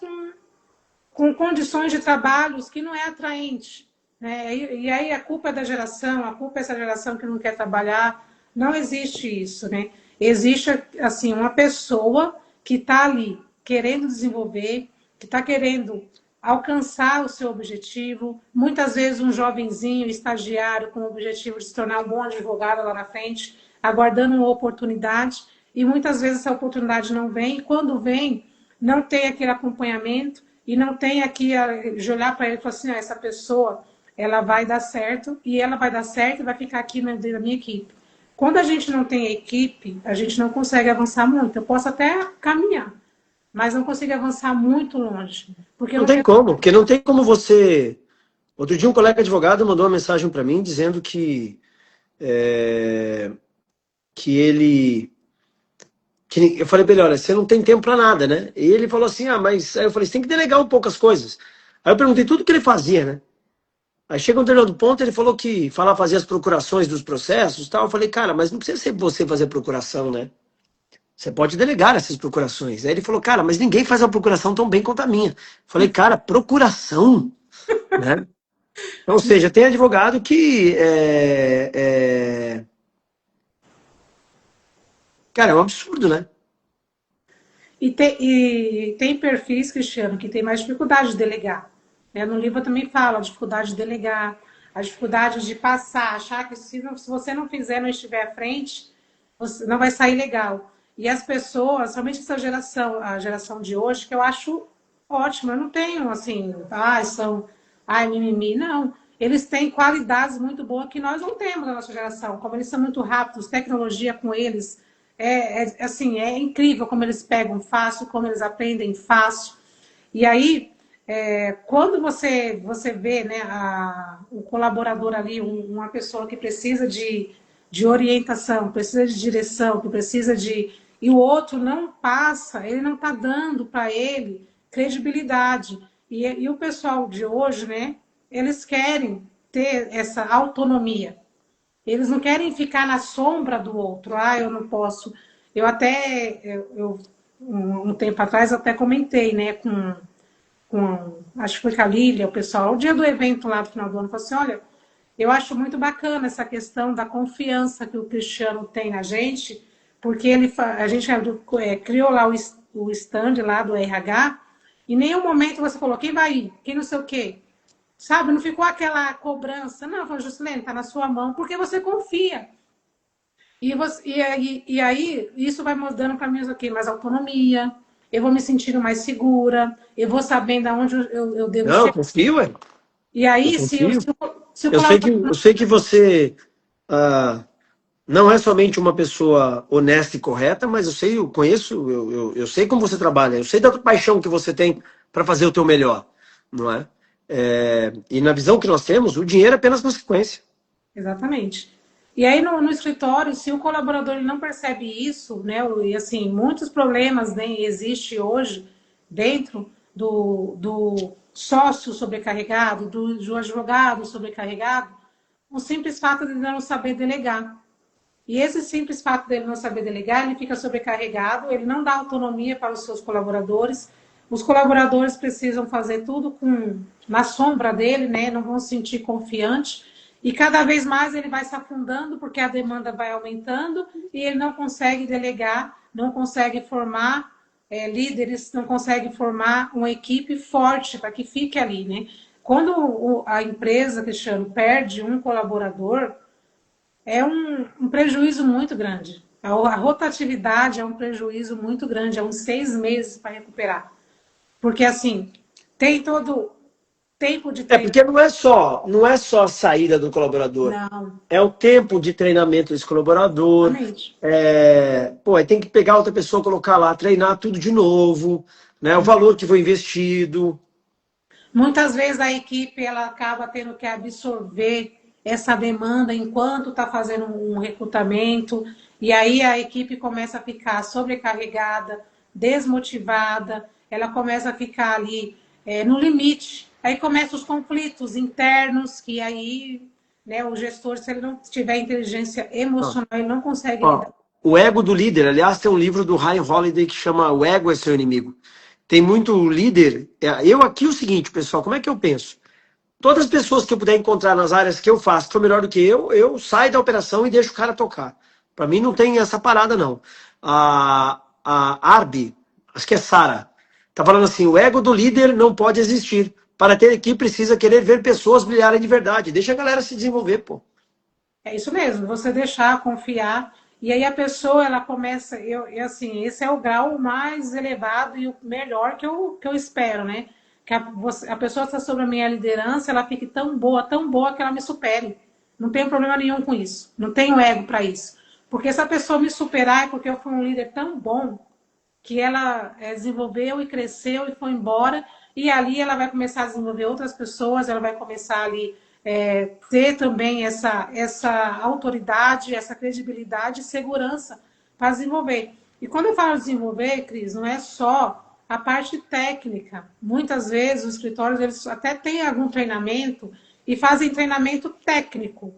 com condições de trabalhos que não é atraente. Né? E aí a culpa é da geração, a culpa é essa geração que não quer trabalhar. Não existe isso. Né? Existe assim uma pessoa que está ali querendo desenvolver, que está querendo alcançar o seu objetivo. Muitas vezes um jovenzinho, estagiário, com o objetivo de se tornar um bom advogado lá na frente, aguardando uma oportunidade. E muitas vezes essa oportunidade não vem. E quando vem, não tem aquele acompanhamento e não tem aqui de olhar para ele e falar assim, essa pessoa ela vai dar certo e ela vai dar certo e vai ficar aqui dentro da minha equipe. Quando a gente não tem equipe, a gente não consegue avançar muito. Eu posso até caminhar, mas não consigo avançar muito longe. Porque Não não tem tem. como, porque não tem como você. Outro dia um colega advogado mandou uma mensagem para mim dizendo é, que ele. Eu falei para ele, olha, você não tem tempo para nada, né? E ele falou assim, mas. Aí eu falei, você tem que delegar um pouco as coisas. Aí eu perguntei tudo que ele fazia, né? Aí chega um determinado ponto, ele falou que fazia as procurações dos processos e tal. Eu falei, cara, mas não precisa ser você fazer procuração, né? Você pode delegar essas procurações. Aí ele falou, cara, mas ninguém faz uma procuração tão bem quanto a minha. Eu falei, cara, procuração, né? Ou seja, tem advogado que cara, é um absurdo, né? E tem perfis, Cristiano, que tem mais dificuldade de delegar. Né? No livro eu também falo a dificuldade de delegar, a dificuldade de passar, achar que se você não fizer, não estiver à frente, você não vai sair legal. E as pessoas, somente essa geração, a geração de hoje, que eu acho ótima, eu não tenho assim, mimimi, não. Eles têm qualidades muito boas que nós não temos na nossa geração. Como eles são muito rápidos, tecnologia com eles assim, é incrível como eles pegam fácil, como eles aprendem fácil. E aí, quando você vê né, o colaborador ali, uma pessoa que precisa de orientação, precisa de direção, que precisa de. E o outro não passa, ele não está dando para ele credibilidade. E o pessoal de hoje, né, eles querem ter essa autonomia. Eles não querem ficar na sombra do outro. Ah, eu não posso. Um tempo atrás, eu até comentei, né, acho que foi com a Lília, o pessoal, o dia do evento lá do final do ano, falou assim: olha, eu acho muito bacana essa questão da confiança que o Cristiano tem na gente, porque a gente criou lá o stand lá do RH, e em nenhum momento você falou quem vai ir, quem não sei o quê. Sabe, não ficou aquela cobrança. Não, falou, Juscelene, está na sua mão, porque você confia. E aí, isso vai mudando para mim aqui mais autonomia, eu vou me sentindo mais segura, eu vou sabendo aonde eu devo Não, eu chegar. confio, ué. E Eu aí, confio. se o Eu colaborador. sei que você ah, não é somente uma pessoa honesta e correta, mas eu conheço, eu sei como você trabalha, eu sei da paixão que você tem para fazer o teu melhor, não é? E na visão que nós temos, o dinheiro é apenas consequência. Exatamente. E aí no escritório, se o colaborador ele não percebe isso, né, e assim, muitos problemas né, existe hoje dentro do sócio sobrecarregado, do advogado sobrecarregado, o simples fato de não saber delegar. E esse simples fato dele não saber delegar, ele fica sobrecarregado, ele não dá autonomia para os seus colaboradores. Os colaboradores precisam fazer tudo na sombra dele, né? Não vão se sentir confiante. E cada vez mais ele vai se afundando porque a demanda vai aumentando e ele não consegue delegar, não consegue formar líderes, não consegue formar uma equipe forte para que fique ali, né? Quando a empresa, Cristiano, perde um colaborador, é um prejuízo muito grande. A rotatividade é um prejuízo muito grande, é uns 6 meses para recuperar. Porque, assim, tem todo tempo de É treino. porque não é só a saída do colaborador, Não, é o tempo de treinamento desse colaborador. exatamente. Pô, aí tem que pegar outra pessoa, colocar lá, treinar tudo de novo, né? O valor que foi investido. Muitas vezes a equipe ela acaba tendo que absorver essa demanda enquanto está fazendo um recrutamento, e aí a equipe começa a ficar sobrecarregada, desmotivada, ela começa a ficar ali no limite. Aí começam os conflitos internos, que aí né, o gestor, se ele não tiver inteligência Ó, emocional, ele não consegue lidar. ó, o ego do líder, aliás, tem um livro do Ryan Holiday que chama O Ego é Seu Inimigo. Tem muito líder. Eu aqui o seguinte, pessoal, como é que eu penso? Todas as pessoas que eu puder encontrar nas áreas que eu faço, que for melhor do que eu saio da operação e deixo o cara tocar. Para mim não tem essa parada, não. A Arbi, acho que é Sara, tá falando assim: o ego do líder não pode existir. Para ter equipe, precisa querer ver pessoas brilharem de verdade. Deixa a galera se desenvolver, pô. É isso mesmo, você deixar, confiar, e aí a pessoa ela começa, assim, esse é o grau mais elevado e o melhor que eu espero, né? Que a pessoa está sob a minha liderança, ela fique tão boa que ela me supere. Não tenho problema nenhum com isso, não tenho ego para isso. Porque se a pessoa me superar é porque eu fui um líder tão bom que ela desenvolveu e cresceu e foi embora, e ali ela vai começar a desenvolver outras pessoas, ela vai começar ali ter também essa autoridade, essa credibilidade e segurança para desenvolver. E quando eu falo desenvolver, Cris, não é só a parte técnica. Muitas vezes os escritórios eles até têm algum treinamento e fazem treinamento técnico.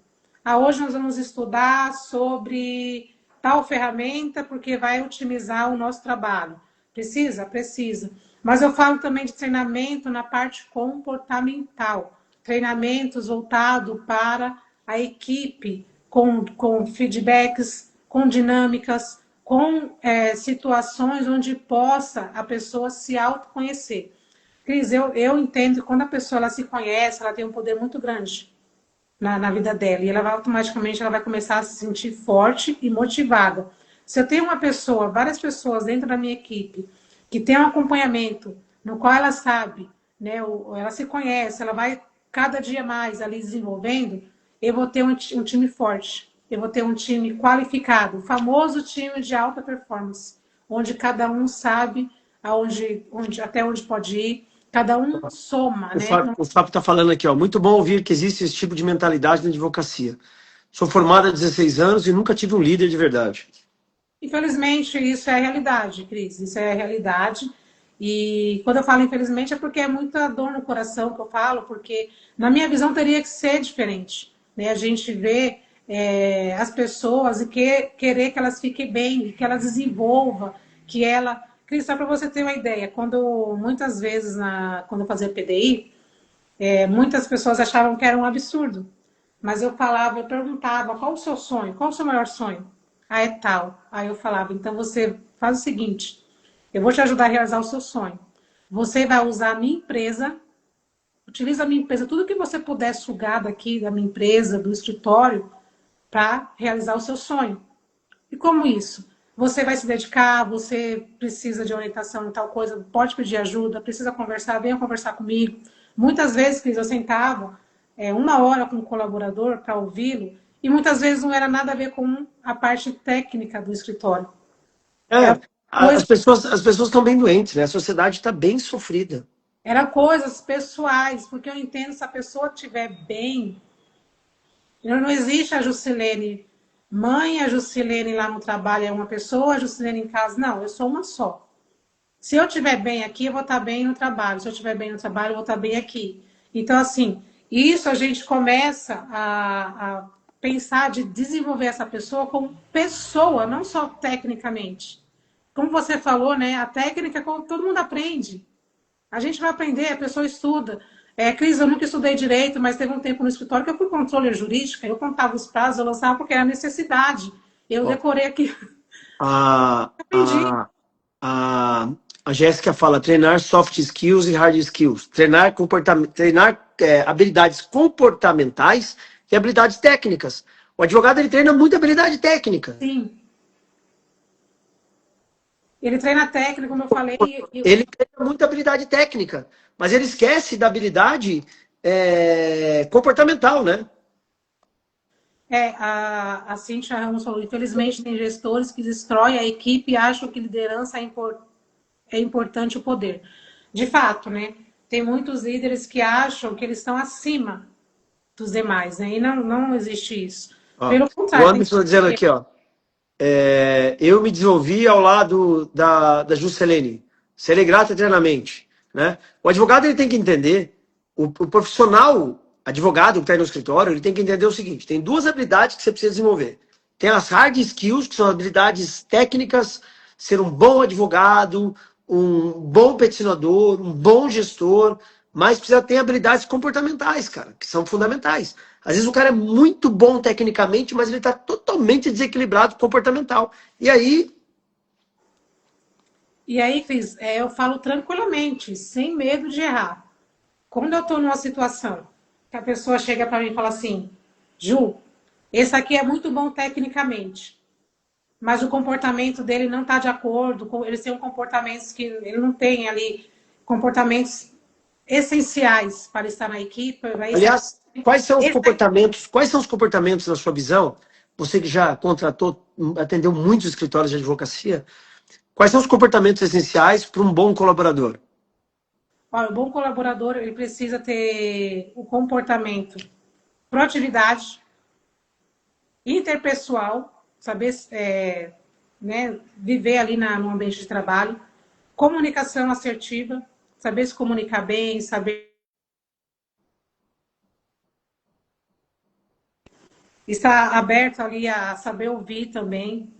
Hoje nós vamos estudar sobre tal ferramenta porque vai otimizar o nosso trabalho. Precisa? Precisa. Mas eu falo também de treinamento na parte comportamental. Treinamentos voltados para a equipe, com feedbacks, com dinâmicas, com situações onde possa a pessoa se autoconhecer. Cris, eu entendo que quando a pessoa ela se conhece, ela tem um poder muito grande na vida dela. E ela vai automaticamente ela vai começar a se sentir forte e motivada. Se eu tenho uma pessoa, várias pessoas dentro da minha equipe, que tem um acompanhamento, no qual ela sabe, né, ela se conhece, ela vai cada dia mais ali desenvolvendo, eu vou ter um time forte, eu vou ter um time qualificado, o famoso time de alta performance, onde cada um sabe até onde pode ir, cada um soma, né? O Fábio está falando aqui, ó. Muito bom ouvir que existe esse tipo de mentalidade na advocacia. Sou formado há 16 anos e nunca tive um líder de verdade. Infelizmente, isso é a realidade, Cris. Isso é a realidade. E quando eu falo infelizmente é porque é muita dor no coração que eu falo, porque na minha visão teria que ser diferente. Né? A gente vê as pessoas e querer que elas fiquem bem, que elas desenvolvam, que ela. Cris, só para você ter uma ideia, quando muitas vezes quando eu fazia PDI, muitas pessoas achavam que era um absurdo. Mas eu perguntava, qual o seu sonho? Qual o seu maior sonho? Ah, é tal. Aí eu falava, então você faz o seguinte, eu vou te ajudar a realizar o seu sonho. Você vai usar a minha empresa, utiliza a minha empresa, tudo que você puder sugar daqui da minha empresa, do escritório, para realizar o seu sonho. E como isso? Você vai se dedicar, você precisa de orientação em tal coisa, pode pedir ajuda, precisa conversar, venha conversar comigo. Muitas vezes, Cris, eu sentava 1 hora com um colaborador para ouvi-lo, e muitas vezes não era nada a ver com a parte técnica do escritório. Era coisa, As pessoas estão bem doentes, né? A sociedade está bem sofrida. era coisas pessoais, porque eu entendo se a pessoa estiver bem. Não existe a Juscelene mãe, a Juscelene lá no trabalho é uma pessoa, a Juscelene em casa. Não, eu sou uma só. Se eu estiver bem aqui, eu vou estar bem no trabalho. Se eu estiver bem no trabalho, eu vou estar bem aqui. Então, assim, isso a gente começa a pensar de desenvolver essa pessoa como pessoa, não só tecnicamente. Como você falou, né? A técnica, todo mundo aprende. A gente vai aprender, a pessoa estuda. Cris, eu nunca estudei direito, mas teve um tempo no escritório que eu fui controller jurídica, eu contava os prazos, eu lançava porque era necessidade. Eu Ó, decorei aqui, a, aprendi. a, a, a Jéssica fala treinar soft skills e hard skills. Treinar, treinar habilidades comportamentais e habilidades técnicas. O advogado ele treina muita habilidade técnica. Sim. Ele treina técnico, como eu falei, Ele treina muita habilidade técnica, mas ele esquece da habilidade comportamental, né? a Cíntia Ramos falou, infelizmente tem gestores que destroem a equipe e acham que liderança é importante o poder. De fato, né? Tem muitos líderes que acham que eles estão acima dos demais, né? E não existe isso. Ó, Pelo o contrário, tem Anderson dizendo que. aqui, ó. Eu me desenvolvi ao lado da Juscelene. Serei grato eternamente. Né? O advogado ele tem que entender, o profissional, advogado que está aí no escritório, ele tem que entender o seguinte: tem duas habilidades que você precisa desenvolver. Tem as hard skills, que são habilidades técnicas, ser um bom advogado, um bom peticionador, um bom gestor, mas precisa ter habilidades comportamentais, cara, que são fundamentais. Às vezes o cara é muito bom tecnicamente, mas ele está totalmente desequilibrado comportamental. E aí. E aí, Cris, eu falo tranquilamente, sem medo de errar. Quando eu estou numa situação que a pessoa chega para mim e fala assim, Ju, esse aqui é muito bom tecnicamente, mas o comportamento dele não está de acordo com eles têm comportamentos que ele não tem ali comportamentos essenciais para estar na equipe. Aliás, Esse quais são os comportamentos na sua visão? Você que já contratou, atendeu muitos escritórios de advocacia, quais são os comportamentos essenciais para um bom colaborador? olha, o bom colaborador ele precisa ter o comportamento, proatividade, interpessoal, saber né, viver ali no ambiente de trabalho, comunicação assertiva, saber se comunicar bem, saber estar aberto ali a saber ouvir também,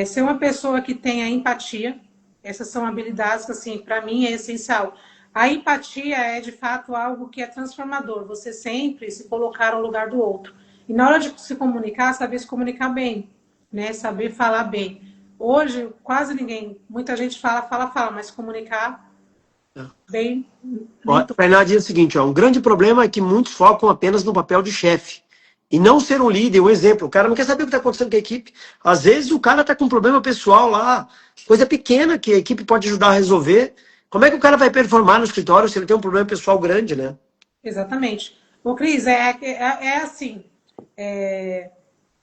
ser uma pessoa que tenha empatia. Essas são habilidades que, assim, para mim é essencial. A empatia é, de fato, algo que é transformador. Você sempre se colocar no lugar do outro. E na hora de se comunicar, saber se comunicar bem, né? Saber falar bem. Hoje, quase ninguém, muita gente fala, mas comunicar bem, nem Ó, tudo. Fernanda diz o seguinte, ó, um grande problema é que muitos focam apenas no papel de chefe. E não ser um líder, um exemplo. O cara não quer saber o que está acontecendo com a equipe. Às vezes o cara está com um problema pessoal lá, coisa pequena que a equipe pode ajudar a resolver. Como é que o cara vai performar no escritório se ele tem um problema pessoal grande, né? Exatamente. O Cris, assim, é,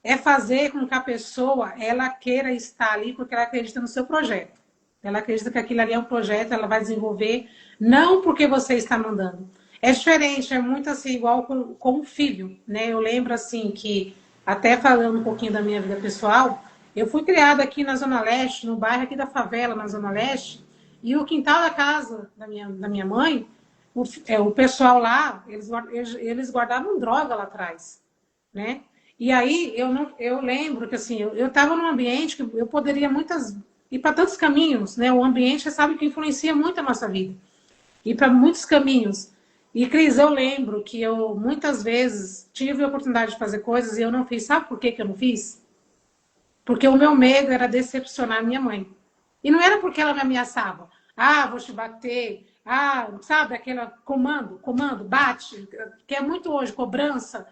é fazer com que a pessoa ela queira estar ali porque ela acredita no seu projeto. Ela acredita que aquilo ali é um projeto, ela vai desenvolver, não porque você está mandando. É diferente, é muito assim, igual com o filho, né? Eu lembro assim que, até falando um pouquinho da minha vida pessoal, eu fui criada aqui na Zona Leste, no bairro aqui da favela, na Zona Leste, e o quintal da casa da minha mãe, o pessoal lá, eles guardavam droga lá atrás, né? E aí eu lembro que assim, eu estava num ambiente que eu poderia ir para tantos caminhos, né? O ambiente, você sabe que influencia muito a nossa vida. Ir para muitos caminhos. E Cris, eu lembro que eu muitas vezes tive a oportunidade de fazer coisas e eu não fiz. Sabe por que eu não fiz? Porque o meu medo era decepcionar minha mãe. E não era porque ela me ameaçava. Ah, vou te bater. Ah, sabe, aquela comando, bate, que é muito hoje, cobrança.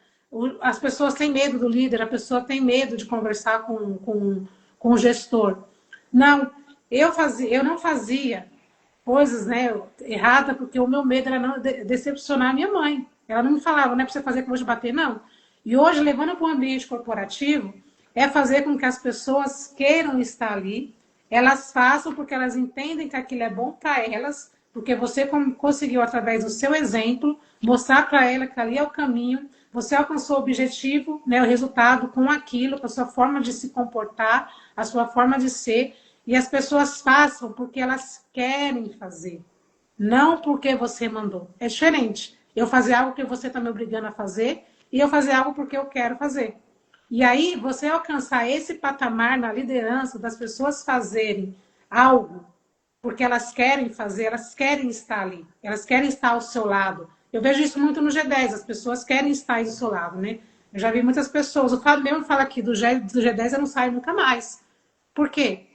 As pessoas têm medo do líder, a pessoa tem medo de conversar com o gestor. Não, eu não fazia coisas, né, erradas, porque o meu medo era não decepcionar a minha mãe. Ela não me falava, não é para você fazer que eu vou te bater, não. E hoje, levando para o ambiente corporativo, é fazer com que as pessoas queiram estar ali, elas façam porque elas entendem que aquilo é bom para elas, porque você conseguiu, através do seu exemplo, mostrar para ela que ali é o caminho, você alcançou o objetivo, né, o resultado com aquilo, com a sua forma de se comportar, a sua forma de ser, e as pessoas façam porque elas querem fazer, não porque você mandou. É diferente. Eu fazer algo que você está me obrigando a fazer e eu fazer algo porque eu quero fazer. E aí, você alcançar esse patamar na liderança das pessoas fazerem algo porque elas querem fazer, elas querem estar ali, elas querem estar ao seu lado. Eu vejo isso muito no G10, as pessoas querem estar aí do seu lado, né? Eu já vi muitas pessoas, o Fábio mesmo fala aqui, do G10 eu não saio nunca mais. Por quê?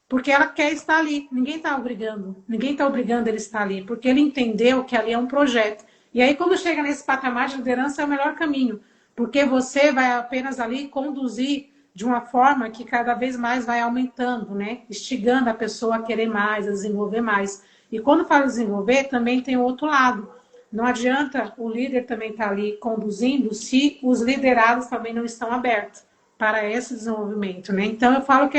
Porque ela quer estar ali, ninguém está obrigando ele a estar ali, porque ele entendeu que ali é um projeto. E aí, quando chega nesse patamar de liderança, é o melhor caminho, porque você vai apenas ali conduzir de uma forma que cada vez mais vai aumentando, né? Instigando a pessoa a querer mais, a desenvolver mais. E quando fala desenvolver, também tem o outro lado. Não adianta o líder também estar ali conduzindo se os liderados também não estão abertos para esse desenvolvimento, né? Então, eu falo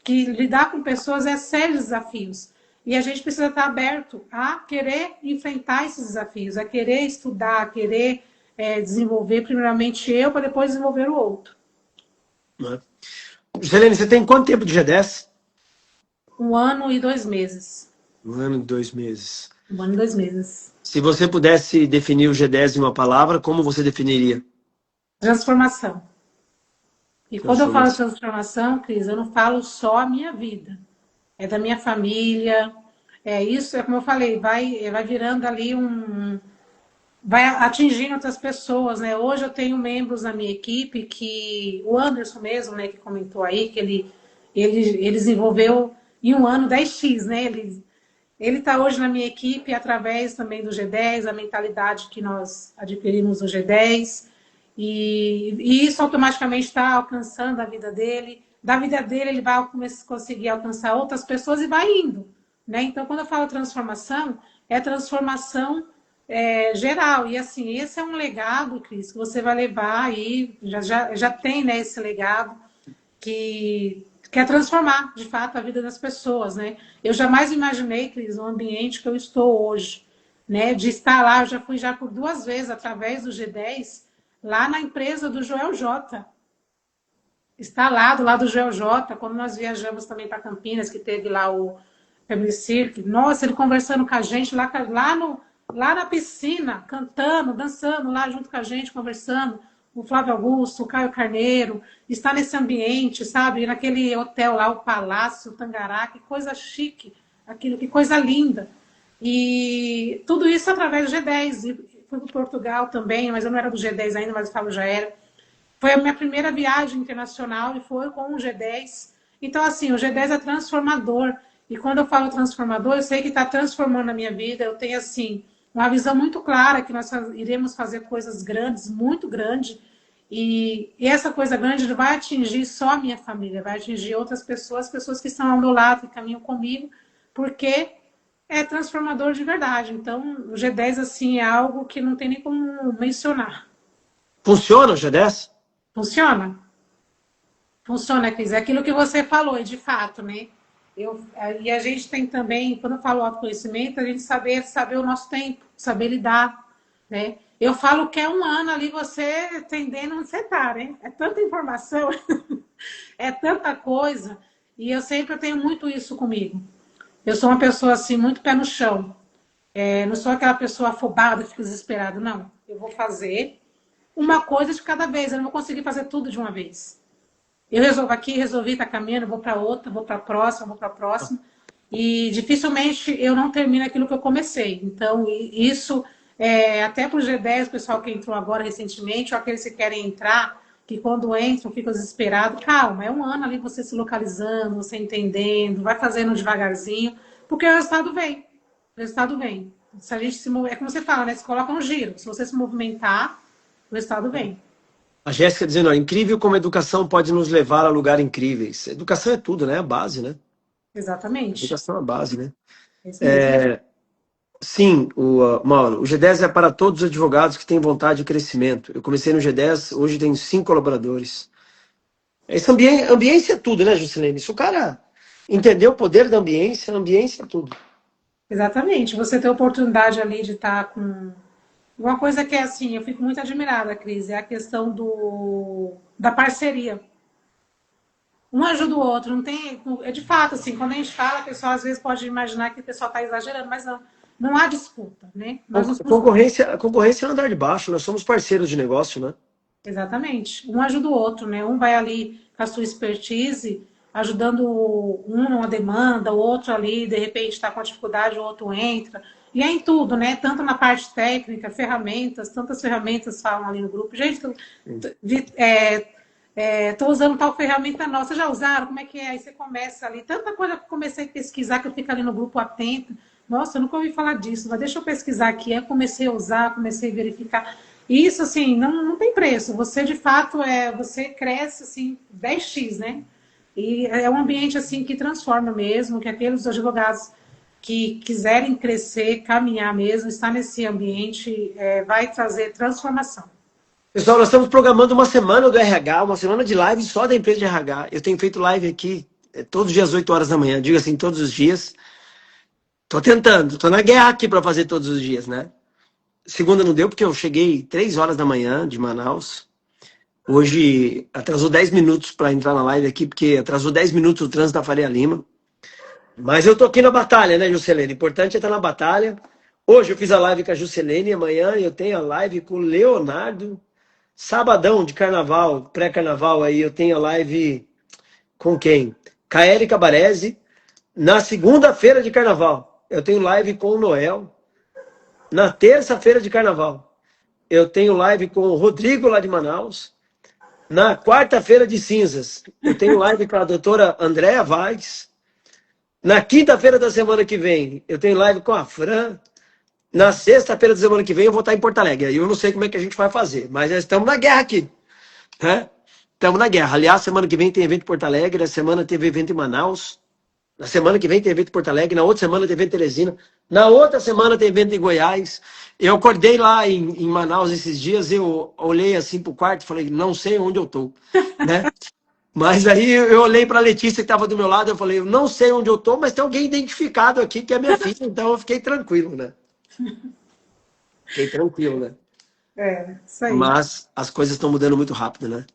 que lidar com pessoas é sérios desafios. E a gente precisa estar aberto a querer enfrentar esses desafios, a querer estudar, a querer desenvolver primeiramente eu, para depois desenvolver o outro. Selene, você tem quanto tempo de G10? 1 ano e 2 meses. 1 ano e 2 meses. 1 ano e 2 meses. Se você pudesse definir o G10 em uma palavra, como você definiria? Transformação. E quando eu falo transformação, Cris, eu não falo só a minha vida. É da minha família. É isso, é como eu falei, vai virando ali vai atingindo outras pessoas, né? Hoje eu tenho membros na minha equipe que o Anderson mesmo, né, que comentou aí, que ele desenvolveu em 1 ano 10x, né? Ele está hoje na minha equipe através também do G10, a mentalidade que nós adquirimos no G10, e isso automaticamente está alcançando a vida dele. Da vida dele, ele vai conseguir alcançar outras pessoas e vai indo, né? Então, quando eu falo transformação, é transformação geral. E assim, esse é um legado, Cris, que você vai levar aí, já tem, né, esse legado que quer transformar, de fato, a vida das pessoas, né? Eu jamais imaginei, Cris, o ambiente que eu estou hoje, né? De estar lá, eu já fui já por 2 vezes, através do G10, lá na empresa do Joel J. Está lá, do lado do Joel J, quando nós viajamos também para Campinas, que teve lá o Family Circle. Nossa, ele conversando com a gente lá na piscina, cantando, dançando lá junto com a gente, conversando. O Flávio Augusto, o Caio Carneiro, está nesse ambiente, sabe? Naquele hotel lá, o Palácio Tangará, que coisa chique, aquilo, que coisa linda. E tudo isso através do G10. E fui para Portugal também, mas eu não era do G10 ainda, mas o Fábio já era. Foi a minha primeira viagem internacional e foi com o G10. Então, assim, o G10 é transformador. E quando eu falo transformador, eu sei que está transformando a minha vida. Eu tenho, assim, uma visão muito clara que nós iremos fazer coisas grandes, muito grandes. E essa coisa grande não vai atingir só a minha família, vai atingir outras pessoas que estão ao meu lado, que caminham comigo, porque é transformador de verdade. Então, o G10, assim, é algo que não tem nem como mencionar. Funciona o G10? Funciona? Funciona, Cris. É aquilo que você falou, de fato, né? E a gente tem também, quando eu falo autoconhecimento, a gente saber o nosso tempo, saber lidar, né? Eu falo que é 1 ano ali você entendendo onde você está, né? É tanta informação, é tanta coisa, e eu sempre tenho muito isso comigo. Eu sou uma pessoa, assim, muito pé no chão. Não sou aquela pessoa afobada, fica desesperada, não. Eu vou fazer uma coisa de cada vez, eu não vou conseguir fazer tudo de uma vez. Eu resolvo aqui, resolvi, tá caminhando, vou para outra, vou para a próxima, vou para a próxima. E dificilmente eu não termino aquilo que eu comecei. Então, isso, até para o G10, o pessoal que entrou agora recentemente, ou aqueles que querem entrar, que quando entram ficam desesperados, calma, é 1 ano ali você se localizando, você entendendo, vai fazendo devagarzinho, porque o resultado vem. O resultado vem. Se a gente se mover, é como você fala, né? Se coloca um giro. Se você se movimentar, o resultado vem. A Jéssica dizendo, ó, incrível como a educação pode nos levar a lugares incríveis. Educação é tudo, né? É a base, né? Exatamente. Educação é a base, né? É isso mesmo. Sim, Mauro, o G10 é para todos os advogados que têm vontade de crescimento. Eu comecei no G10, hoje tenho 5 colaboradores. Esse ambiência é tudo, né, Juscelene? Se o cara entender o poder da ambiência, a ambiência é tudo. Exatamente. Você ter a oportunidade ali de estar com. Uma coisa que é assim, eu fico muito admirada, Cris, é a questão da parceria. Um ajuda o outro, não tem. É de fato, assim, quando a gente fala, o pessoal às vezes pode imaginar que o pessoal está exagerando, mas não, não há disputa, né? Nós nos A concorrência é andar de baixo, nós somos parceiros de negócio, né? Exatamente. Um ajuda o outro, né? Um vai ali com a sua expertise, ajudando um numa demanda, o outro ali, de repente, está com a dificuldade, o outro entra. E é em tudo, né? Tanto na parte técnica, ferramentas, tantas ferramentas falam ali no grupo. Gente, estou usando tal ferramenta nossa, já usaram? Como é que é? Aí você começa ali. Tanta coisa que eu comecei a pesquisar que eu fico ali no grupo atenta. Nossa, eu nunca ouvi falar disso, mas deixa eu pesquisar aqui. Aí comecei a usar, comecei a verificar. E isso, assim, não tem preço. Você, de fato, você cresce, assim, 10x, né? E é um ambiente, assim, que transforma mesmo, que aqueles advogados que quiserem crescer, caminhar mesmo, estar nesse ambiente, vai trazer transformação. Pessoal, nós estamos programando uma semana do RH, uma semana de live só da empresa de RH. Eu tenho feito live aqui todos os dias, 8 horas da manhã. Digo assim, todos os dias. Tô tentando, tô na guerra aqui para fazer todos os dias, né? Segunda não deu porque eu cheguei 3 horas da manhã de Manaus. Hoje atrasou 10 minutos para entrar na live aqui, porque atrasou 10 minutos o trânsito da Faria Lima. Mas eu tô aqui na batalha, né, Juscelene? O importante é estar na batalha. Hoje eu fiz a live com a Juscelene, amanhã eu tenho a live com o Leonardo. Sabadão de carnaval, pré-carnaval aí, eu tenho a live com quem? Com a Érica Baresi. Na segunda-feira de carnaval, eu tenho live com o Noel. Na terça-feira de carnaval, eu tenho live com o Rodrigo lá de Manaus. Na quarta-feira de cinzas, eu tenho live com a doutora Andréa Vaz. Na quinta-feira da semana que vem, eu tenho live com a Fran. Na sexta-feira da semana que vem, eu vou estar em Porto Alegre. Aí eu não sei como é que a gente vai fazer, mas nós estamos na guerra aqui, né? Estamos na guerra. Aliás, semana que vem tem evento em Porto Alegre, na semana teve evento em Manaus. Na semana que vem tem evento em Porto Alegre, na outra semana tem evento em Teresina. Na outra semana tem evento em Goiás. Eu acordei lá em Manaus esses dias, eu olhei assim pro quarto e falei, não sei onde eu tô, né? Mas aí eu olhei para a Letícia que estava do meu lado, eu falei, eu não sei onde eu tô, mas tem alguém identificado aqui que é minha filha, então eu fiquei tranquilo, né? Fiquei tranquilo, né? Isso aí. Mas as coisas estão mudando muito rápido, né?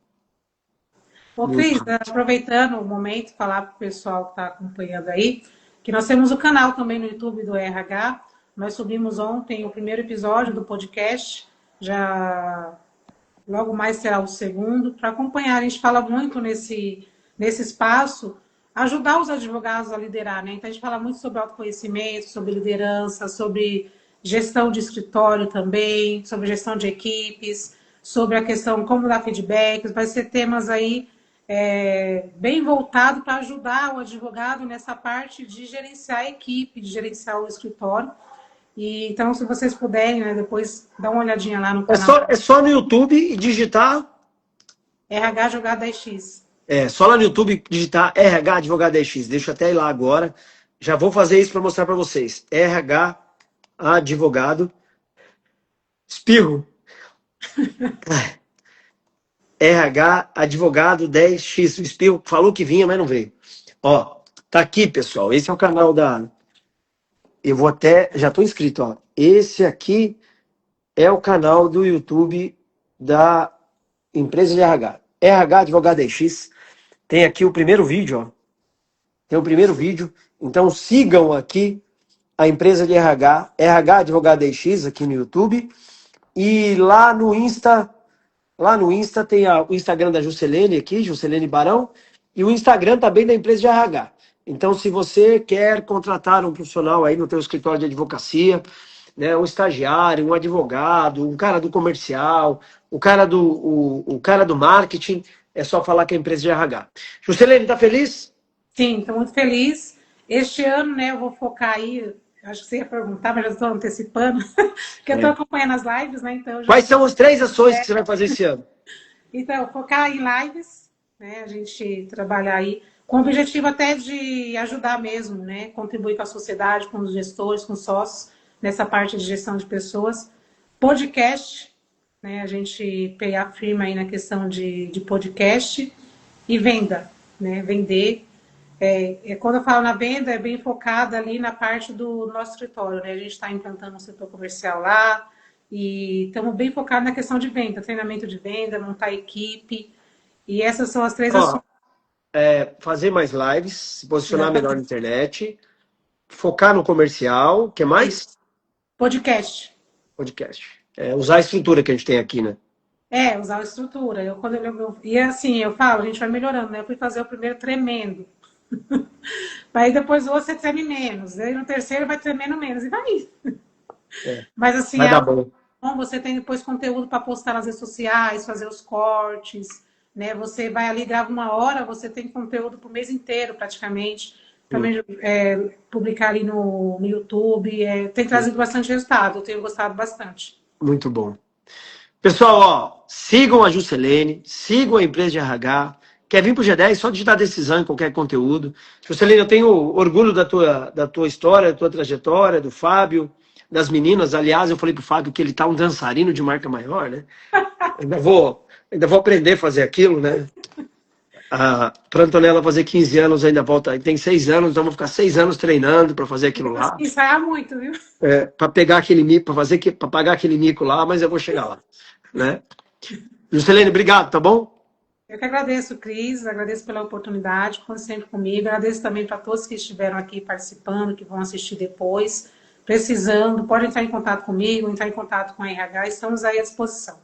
Ô, Muito Cris, rápido. aproveitando o momento, falar para o pessoal que está acompanhando aí, que nós temos o canal também no YouTube do RH. Nós subimos ontem o primeiro episódio do podcast, já logo mais será o segundo, para acompanhar. A gente fala muito nesse espaço, ajudar os advogados a liderar, né? Então a gente fala muito sobre autoconhecimento, sobre liderança, sobre gestão de escritório também, sobre gestão de equipes, sobre a questão como dar feedbacks, vai ser temas aí bem voltado para ajudar o advogado nessa parte de gerenciar a equipe, de gerenciar o escritório. E, então, se vocês puderem, né, depois dá uma olhadinha lá no É canal só, é só no YouTube e digitar. RH Jogada 10X. É só lá no YouTube digitar RH Advogado X. Deixa eu até ir lá agora. Já vou fazer isso para mostrar para vocês. RH Advogado. Espirro. RH Advogado 10X. O espirro falou que vinha, mas não veio. Ó, tá aqui, pessoal. Esse é o canal da. Eu vou até. Já estou inscrito, ó. Esse aqui é o canal do YouTube da empresa de RH. RH Advogado X. Tem aqui o primeiro vídeo, ó. Tem o primeiro vídeo. Então sigam aqui a empresa de RH, RH Advogado X aqui no YouTube. E lá no Insta tem o Instagram da Juscelene aqui, Juscelene Barão, e o Instagram também da empresa de RH. Então, se você quer contratar um profissional aí no teu escritório de advocacia, né, um estagiário, um advogado, um cara do comercial, o cara do marketing, é só falar com a empresa de RH. Juscelene, tá feliz? Sim, estou muito feliz. Este ano, né, eu vou focar aí, acho que você ia perguntar, mas já estou antecipando, porque eu estou É. acompanhando as lives, né, então eu já Quais estou. são as 3 ações que você vai fazer esse ano? Então, focar em lives, né? A gente trabalhar aí com o objetivo até de ajudar mesmo, né? Contribuir com a sociedade, com os gestores, com os sócios, nessa parte de gestão de pessoas. Podcast, né? A gente pegar firme aí na questão de podcast e venda, né? Vender. Quando eu falo na venda, é bem focada ali na parte do nosso escritório, né? A gente está implantando um setor comercial lá e estamos bem focados na questão de venda, treinamento de venda, montar equipe. E essas são as três ações. Ó, fazer mais lives, se posicionar melhor na Exatamente. internet, focar no comercial, o que Isso. mais? Podcast. Podcast. Usar a estrutura que a gente tem aqui, né? Usar a estrutura. E assim, eu falo, a gente vai melhorando, né? Eu fui fazer o primeiro tremendo. Aí depois você treme menos. Aí no terceiro vai tremendo menos. E vai. É, Mas assim, vai é dar algo bom. bom. Você tem depois conteúdo para postar nas redes sociais, fazer os cortes, né? Você vai ali, grava 1 hora, você tem conteúdo para o mês inteiro, praticamente. Sim, Também publicar ali no YouTube. Tem sim. trazido bastante resultado. Eu tenho gostado bastante. Muito bom. Pessoal, ó, sigam a Juscelene, sigam a empresa de RH. Quer vir pro G10? Só digitar decisão em qualquer conteúdo. Juscelene, eu tenho orgulho da tua história, da tua trajetória, do Fábio, das meninas. Aliás, eu falei pro Fábio que ele tá um dançarino de marca maior, né? Ainda vou aprender a fazer aquilo, né? Pra Antonella fazer 15 anos, ainda volta. Tem 6 anos, então vou ficar 6 anos treinando para fazer aquilo lá. Ensaiar muito, viu? Para pegar aquele mico, para pagar aquele mico lá, mas eu vou chegar lá, né? Juscelene, obrigado, tá bom? Eu que agradeço, Cris, agradeço pela oportunidade, conte sempre comigo, agradeço também para todos que estiveram aqui participando, que vão assistir depois, precisando, pode entrar em contato comigo, entrar em contato com a RH, estamos aí à disposição.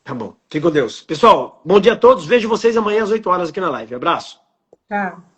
Tá bom. Fique com Deus. Pessoal, bom dia a todos. Vejo vocês amanhã às 8 horas aqui na live. Abraço. Tchau.